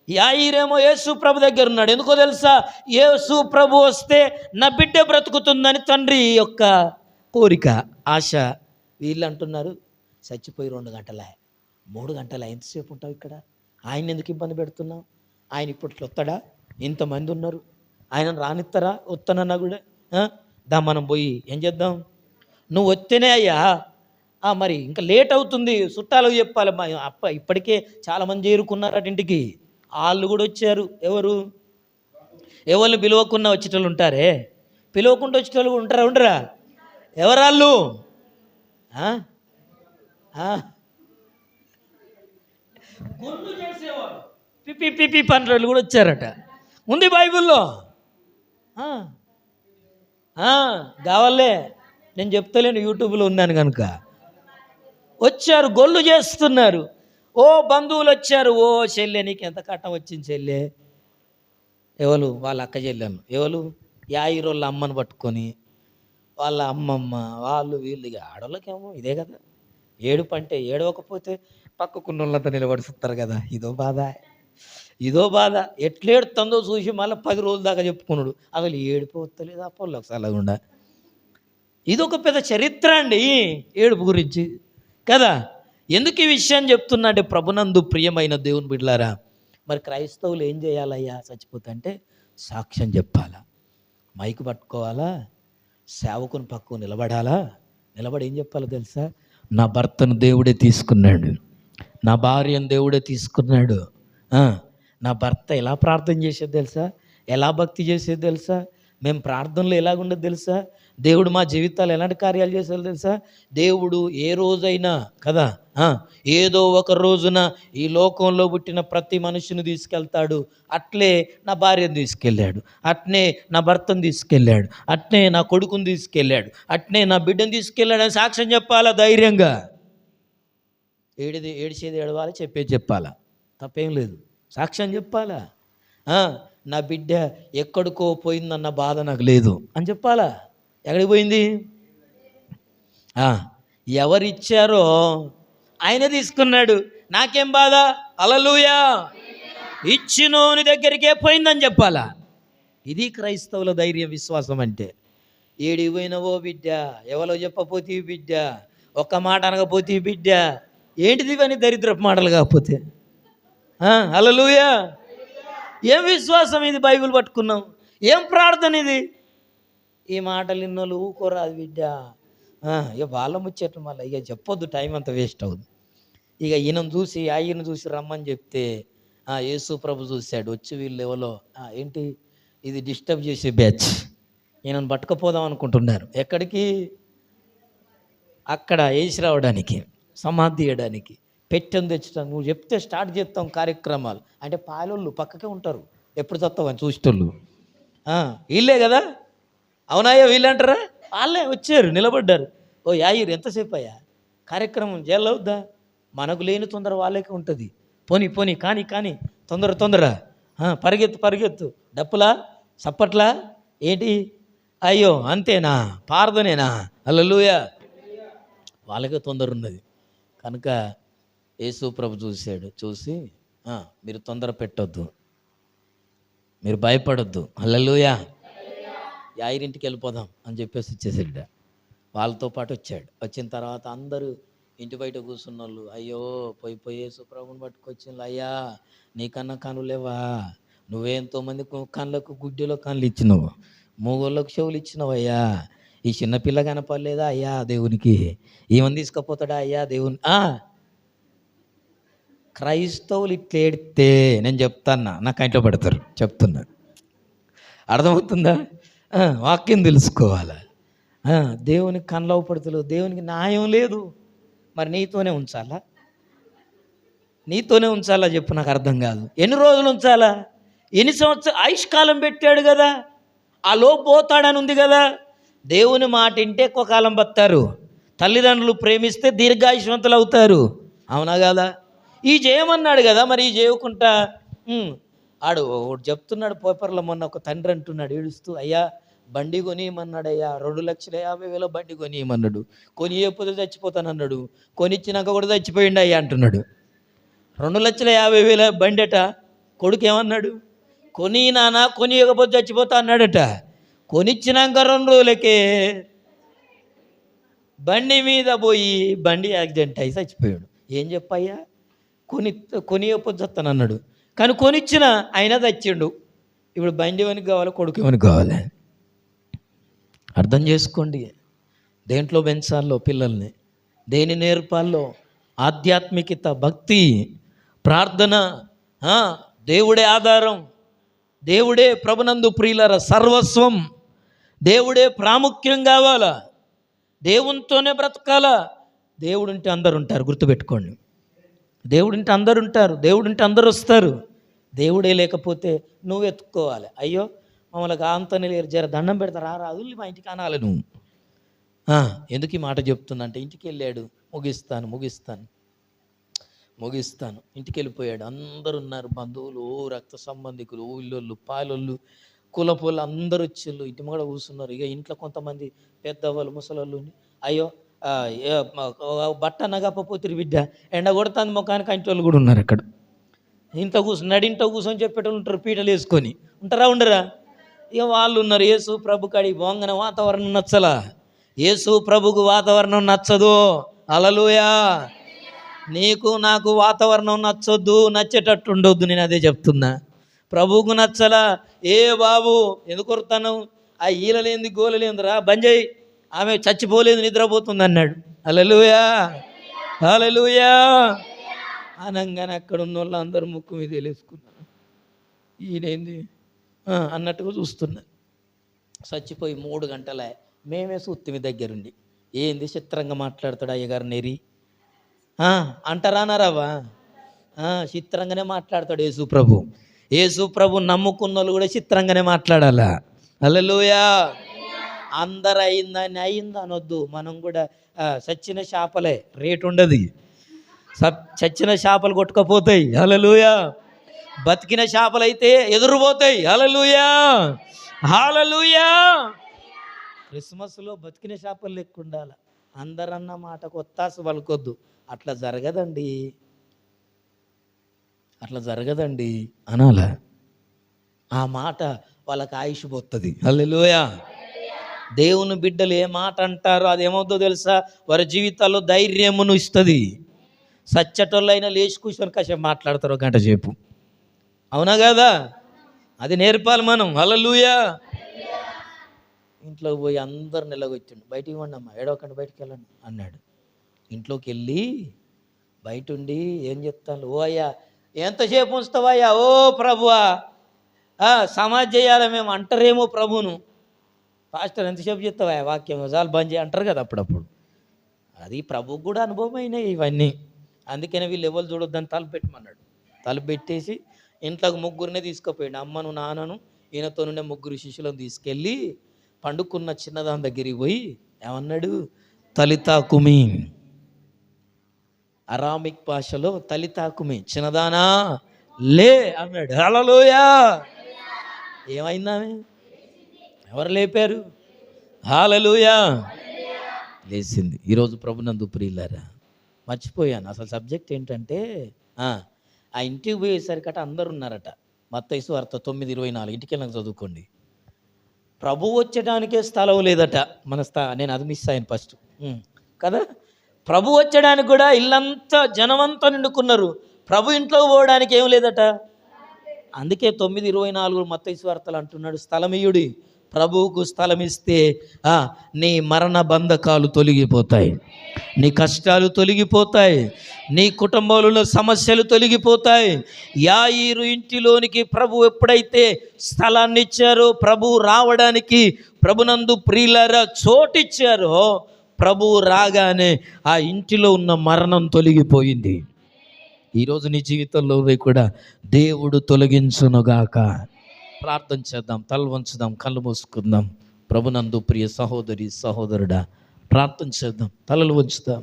యాయీరేమో యేసు ప్రభు దగ్గర ఉన్నాడు. ఎందుకో తెలుసా? యేసు ప్రభు వస్తే నా బిడ్డ బ్రతుకుతుందని తండ్రి యొక్క కోరిక, ఆశ. వీళ్ళు అంటున్నారు చచ్చిపోయి 2 గంటలే 3 గంటలే, ఎంతసేపు ఉంటావు ఇక్కడ? ఆయన ఎందుకు ఇబ్బంది పెడుతున్నావు? ఆయన ఇప్పట్లో వస్తాడా? ఇంతమంది ఉన్నారు, ఆయన రానిస్తారా? వస్తానన్నా కూడా మనం పోయి ఏం చేద్దాం? నువ్వు వస్తేనే అయ్యా, మరి ఇంకా లేట్ అవుతుంది, చుట్టాలకు చెప్పాలి. ఇప్పటికే చాలామంది చేరుకున్నారట ఇంటికి, వాళ్ళు కూడా వచ్చారు. ఎవరిని పిలవకుండా వచ్చేటోళ్ళు ఉంటారే, పిలవకుండా వచ్చేటోళ్ళు ఉండరా? ఎవరాళ్ళు? గొర్రెలు చేసేవాడు పిపి పనులు కూడా వచ్చారట, ఉంది బైబిల్లో. కావాలే, నేను చెప్తలేను, యూట్యూబ్లో ఉన్నాను కనుక. వచ్చారు, గొల్లు చేస్తున్నారు. ఓ బంధువులు వచ్చారు. ఓ చెల్లె, నీకు ఎంత కట్టం వచ్చింది చెల్లె? ఎవరు వాళ్ళ అక్క చెల్లెలు, ఎవరు యాయిరోళ్ళ అమ్మను పట్టుకొని వాళ్ళ అమ్మమ్మ వాళ్ళు వీళ్ళు, ఇక ఆడవాళ్ళకేమో ఇదే కదా ఏడుపు అంటే. ఏడవకపోతే పక్కకున్న వాళ్ళంతా నిలబడి చూస్తారు కదా, ఇదో బాధ, ఇదో బాధ. ఎట్లేడుతుందో చూసి మళ్ళీ 10 రోజుల దాకా చెప్పుకున్నాడు. అసలు ఏడిపోతలేదు ఆ పొల్లకు సలగుండా. ఇదొక పెద్ద చరిత్ర అండి ఏడుపు గురించి కదా. ఎందుకు ఈ విషయాన్ని చెప్తున్నా అంటే, ప్రభునందు ప్రియమైన దేవుని బిడ్డలారా, మరి క్రైస్తవులు ఏం చేయాలయ్యా చచ్చిపోతే అంటే, సాక్ష్యం చెప్పాలా, మైకు పట్టుకోవాలా, సేవకుని పక్కకు నిలబడాలా, నిలబడి ఏం చెప్పాలో తెలుసా, నా భర్తను దేవుడే తీసుకున్నాడు, నా భార్యను దేవుడే తీసుకున్నాడు. నా భర్త ఎలా ప్రార్థన చేసేది తెలుసా, ఎలా భక్తి చేసేది తెలుసా, మేము ప్రార్థనలో ఎలాగుండదు తెలుసా, దేవుడు మా జీవితాలు ఎలాంటి కార్యాలు చేసేది తెలుసా. దేవుడు ఏ రోజైనా కదా ఏదో ఒక రోజున ఈ లోకంలో పుట్టిన ప్రతి మనిషిని తీసుకెళ్తాడు. అట్లే నా భార్యను తీసుకెళ్ళాడు, అట్నే నా భర్తను తీసుకెళ్ళాడు, అట్నే నా కొడుకుని తీసుకెళ్ళాడు, అట్నే నా బిడ్డను తీసుకెళ్ళాడు అని సాక్ష్యం చెప్పాలా ధైర్యంగా. ఏడిసేది ఏడవాలి, చెప్పేది చెప్పాలా, తప్పేం లేదు. సాక్ష్యం చెప్పాలా. నా బిడ్డ ఎక్కడికో పోయిందన్న బాధ నాకు లేదు అని చెప్పాలా. ఎక్కడికి పోయింది, ఎవరిచ్చారో ఆయన తీసుకున్నాడు, నాకేం బాధ, హల్లెలూయా, ఇచ్చినోని దగ్గరికే పోయిందని చెప్పాలా. ఇది క్రైస్తవుల ధైర్యం, విశ్వాసం అంటే. ఏడికి పోయినవో బిడ్డ, ఎవరో చెప్పపోతే బిడ్డ, ఒక్క మాట అనకపోతే బిడ్డ, ఏంటిది ఇవన్నీ దరిద్రపు మాటలు కాకపోతే. హల్లెలూయా. ఏం విశ్వాసం ఇది, బైబిల్ పట్టుకున్నాం, ఏం ప్రార్థన ఇది. ఈ మాటలు ఇన్నోళ్ళు ఊకోరాదు బిడ్డ. ఇక వాళ్ళ ముచ్చట్లు మళ్ళీ ఇక చెప్పొద్దు, టైం అంతా వేస్ట్ అవుతుంది. ఇక ఈయనను చూసి ఆయనను చూసి రమ్మని చెప్తే యేసు ప్రభు చూశాడు, వచ్చి వీళ్ళు ఎవరో ఏంటి ఇది డిస్టర్బ్ చేసే బ్యాచ్, ఈయనను పట్టుకపోదాం అనుకుంటున్నారు. ఎక్కడికి, అక్కడ వేసి రావడానికి, సమాధి చేయడానికి, పెట్టెను తెచ్చుతాం. నువ్వు చెప్తే స్టార్ట్ చేస్తాం కార్యక్రమాలు అంటే పాలోళ్ళు పక్కకే ఉంటారు, ఎప్పుడు చస్తావని చూసేటోళ్ళు వీళ్ళే కదా. అవునాయో వీళ్ళంటారా, వాళ్ళే వచ్చారు నిలబడ్డారు. ఓ యాయిరు ఎంతసేపు అయ్యా కార్యక్రమం చేయాలవుద్దా, మనకు లేని తొందర వాళ్ళకే ఉంటుంది. పోనీ కానీ తొందర పరిగెత్తు డప్పులా చప్పట్లా ఏంటి, అయ్యో అంతేనా, పారదనేనా, హల్లెలూయా. వాళ్ళకే తొందర ఉన్నది కనుక యేసు ప్రభు చూసి మీరు తొందర పెట్టొద్దు, మీరు భయపడొద్దు, హల్లెలూయా, యాయిరింటికి వెళ్ళిపోదాం అని చెప్పేసి ఇచ్చేసాడు. వాళ్ళతో పాటు వచ్చాడు. వచ్చిన తర్వాత అందరూ ఇంటి బయట కూర్చున్న వాళ్ళు, అయ్యో పోయి యేసు ప్రభుని పట్టుకొచ్చింది, అయ్యా నీకన్నా కనులేవా, నువ్వేంతోమంది కళ్ళకు గుడ్డిలో కళ్ళు ఇచ్చినావు, మూగోళ్ళకు చెవులు ఇచ్చినావు, అయ్యా ఈ చిన్నపిల్ల కనపడలేదా అయ్యా దేవునికి, ఏమని తీసుకుపోతాడా అయ్యా దేవుని. క్రైస్తవులు ఇట్లా ఏడితే నేను చెప్తాన్నా, నా కంట్లో పడతారు, చెప్తున్నా, అర్థమవుతుందా. వాక్యం తెలుసుకోవాలి. దేవునికి కళ్ళ పడతలేదు, దేవునికి న్యాయం లేదు, మరి నీతోనే ఉంచాలా చెప్పు, నాకు అర్థం కాదు. ఎన్ని రోజులు ఉంచాలా, ఎన్ని సంవత్సరాలు ఆయుష్కాలం పెట్టాడు కదా, ఆ లోపు పోతాడని ఉంది కదా. దేవుని మాట వింటే ఎక్కువ కాలం బతారు, తల్లిదండ్రులు ప్రేమిస్తే దీర్ఘాయుష్వంతులు అవుతారు, అవునా కదా. ఈ చేయమన్నాడు కదా, మరి ఈ చేయకుండా ఆడు ఒకటి చెప్తున్నాడు పేపర్లో, మొన్న ఒక తండ్రి అంటున్నాడు ఏడుస్తూ, అయ్యా బండి కొనియమన్నాడు, అయ్యా 2,50,000 బండి కొనియమన్నాడు, కొనియకపోతే చచ్చిపోతానన్నాడు, కొనిచ్చినాక కూడా చచ్చిపోయిండు అయ్యా అంటున్నాడు. 2,50,000 బండి అట, కొడుకు ఏమన్నాడు, కొనియకపోతే చచ్చిపోతా అన్నాడట. కొనిచ్చినాక 2 రోజులకే బండి మీద పోయి బండి యాక్సిడెంట్ అయ్యి చచ్చిపోయాడు. ఏం చెప్పయ్యా, కొనియకపోతే చస్తానన్నాడు, కానీ కొనిచ్చిన అయినా చచ్చిండు. ఇప్పుడు బండి ఎవరికి కావాలి, కొడుకు ఎవరికి కావాలి, అర్థం చేసుకోండి. దేంట్లో పెంచాలో పిల్లల్ని, దేని నేర్పాలో, ఆధ్యాత్మికత, భక్తి, ప్రార్థన, దేవుడే ఆధారం, దేవుడే ప్రభునందు ప్రియులారా సర్వస్వం, దేవుడే ప్రాముఖ్యం కావాలా, దేవునితోనే బ్రతకాలా. దేవుడుంటే అందరు ఉంటారు, గుర్తుపెట్టుకోండి. దేవుడుంటే అందరు ఉంటారు, దేవుడుంటే అందరు వస్తారు. దేవుడే లేకపోతే నువ్వు ఎత్తుక్కోవాలి. అయ్యో మమ్మల్ని కాంతనే లేరు, జర దండం పెడతారా రాదు, మా ఇంటికి అనాలి నువ్వు. ఎందుకు ఈ మాట చెప్తున్నా అంటే, ఇంటికి వెళ్ళాడు, ముగిస్తాను. ముగిస్తాను. ఇంటికి వెళ్ళిపోయాడు. అందరు ఉన్నారు, బంధువులు, రక్త సంబంధికులు, ఊళ్ళోళ్ళు, పాలోళ్ళు, కులపోళ్ళు అందరూ వచ్చిళ్ళు. ఇంటి కూడా కూర్చున్నారు. ఇక ఇంట్లో కొంతమంది పెద్దవాళ్ళు, ముసలోళ్ళు ఉండి, అయ్యో బట్ట నగకపోతురు బిడ్డ, ఎండ కొడుతుంది ముఖానికి అంటే వాళ్ళు కూడా ఉన్నారు అక్కడ. ఇంట్లో కూర్చున్నాడు, ఇంట్లో కూర్చొని చెప్పేటోళ్ళు ఉంటారు, పీటలు వేసుకొని ఉంటారా ఉండరా. ఇక వాళ్ళు ఉన్నారు. యేసు ప్రభు కాడికి పోగానే వాతావరణం నచ్చలా. యేసు ప్రభుకు వాతావరణం నచ్చదు. హల్లెలూయా. నీకు నాకు వాతావరణం నచ్చొద్దు, నచ్చేటట్టు ఉండొద్దు. నేను అదే చెప్తున్నా. ప్రభువుకు నచ్చలా. ఏ బాబు ఎందుకు కొరుతాను, ఆ ఈలలేంది గోలలేందిరా, బంజయ్, ఆమె చచ్చిపోలేదు, నిద్రపోతుంది అన్నాడు. హల్లెలూయా, హల్లెలూయా అనగానే అక్కడ ఉన్న వాళ్ళు అందరూ ముక్కు మీద వేలేసుకున్నారు. ఈయనేంది అన్నట్టుగా చూస్తున్నారు. చచ్చిపోయి 3 గంటలే. మేమే సూత్తిమి దగ్గరుండి, ఏంది చిత్రంగా మాట్లాడతాడు అయ్యగారు నెరి అంటారానారావా. చిత్రంగానే మాట్లాడతాడు యేసు ప్రభు. యేసు ప్రభు నమ్ముకున్న వాళ్ళు కూడా చిత్రంగానే మాట్లాడాలా. హల్లెలూయా. అందరు అయిందని అయింది అనొద్దు. మనం కూడా చచ్చిన చేపలే, రేటు ఉండదు. చచ్చిన చేపలు కొట్టుకపోతాయి. హల్లెలూయా. బతికిన చేపలు అయితే ఎదురుపోతాయి. హల్లెలూయా, హల్లెలూయా. క్రిస్మస్లో బతికిన చేపలు లెక్క ఉండాలి. అందరన్న మాటకు ఒత్తాసు పలుకొద్దు. అట్లా జరగదండి, అట్లా జరగదండి అనాల. ఆ మాట వాళ్ళకి ఆయుష్ పోతుంది. హల్లెలూయా. దేవుని బిడ్డలు ఏ మాట అంటారో అదేమవుతుందో తెలుసా, వారి జీవితాల్లో ధైర్యమును ఇస్తుంది. సచ్చటోళ్ళైనా లేచి కూర్చొని కాసేపు మాట్లాడతారు, గంట సేపు. అవునా కదా? అది నేర్పాలి మనం. హల్లెలూయా. ఇంట్లోకి పోయి అందరు నిలగొచ్చిండు. బయటికి ఇవ్వండి అమ్మా, ఏడవకండి, బయటికి వెళ్ళండి అన్నాడు. ఇంట్లోకి వెళ్ళి బయట ఉండి ఏం చెప్తాను, ఓ అయ్యా ఎంతసేపు ఉంచుతావయ్యా, ఓ ప్రభువా, సమాజ్ చేయాలి మేము అంటారేమో ప్రభును. పాస్టర్ ఎంతసేపు చెప్తావా వాక్యం, చాలు బంద్ చేయి అంటారు కదా అప్పుడప్పుడు. అది ప్రభుకు కూడా అనుభవం అయినాయి ఇవన్నీ. అందుకనే వీళ్ళు ఎవరు చూడొద్దని తలుపెట్టమన్నాడు. తలుపెట్టేసి ఇంట్లోకి 3 తీసుకుపోయాడు. అమ్మను, నాన్నను, ఈయనతో నుండే 3 శిష్యులను తీసుకెళ్ళి పండుకున్న చిన్నదాని దగ్గరికి పోయి ఏమన్నాడు, తలితాకుమి, అరామిక్ భాషలో తలితాకుమి, చిన్నదానా లే అన్నాడు. హల్లెలూయా. ఏమైందామె? ఎవరు లేపారు? హల్లెలూయా. లేచింది. ఈరోజు ప్రభునందు ప్రియులారా, మర్చిపోయాను అసలు సబ్జెక్ట్ ఏంటంటే, ఆ ఇంటికి పోయేసరికట అందరు ఉన్నారట. మత్తయి సువార్త 9:24 ఇంటికి వెళ్ళాక చదువుకోండి. ప్రభు వచ్చడానికి స్థలం లేదట. నేను అది మిస్ అయ్యాను ఫస్ట్ కదా. ప్రభు వచ్చడానికి కూడా ఇల్లంతా జనమంతా నిండుకున్నారు. ప్రభు ఇంట్లో పోవడానికి ఏం లేదట. అందుకే 9:24 మత్తయి సువార్తలు అంటున్నాడు, స్థలమియుడి, ప్రభువుకు స్థలం ఇస్తే నీ మరణ బంధకాలు తొలగిపోతాయి, నీ కష్టాలు తొలగిపోతాయి, నీ కుటుంబంలో సమస్యలు తొలగిపోతాయి. యాయీరు ఇంటిలోనికి ప్రభు ఎప్పుడైతే స్థలాన్ని ఇచ్చారో, ప్రభు రావడానికి ప్రభునందు ప్రియులారా చోటిచ్చారో, ప్రభువు రాగానే ఆ ఇంటిలో ఉన్న మరణం తొలగిపోయింది. ఈరోజు నీ జీవితంలో కూడా దేవుడు తొలగించునుగాక. ప్రార్థన చేద్దాం, తల వంచుదాం, కళ్ళు మూసుకుందాం. ప్రభునందు ప్రియ సహోదరి సహోదరుడా, ప్రార్థన చేద్దాం, తలలు వంచుదాం,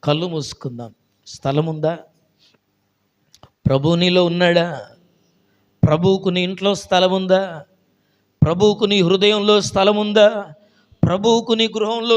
కళ్ళు మూసుకుందాం. స్థలం ఉందా? ప్రభు నీలో ఉన్నాడా? ప్రభువుకు నీ ఇంట్లో స్థలం ఉందా? ప్రభువుకు నీ హృదయంలో స్థలం ఉందా? ప్రభువుకు నీ గృహంలో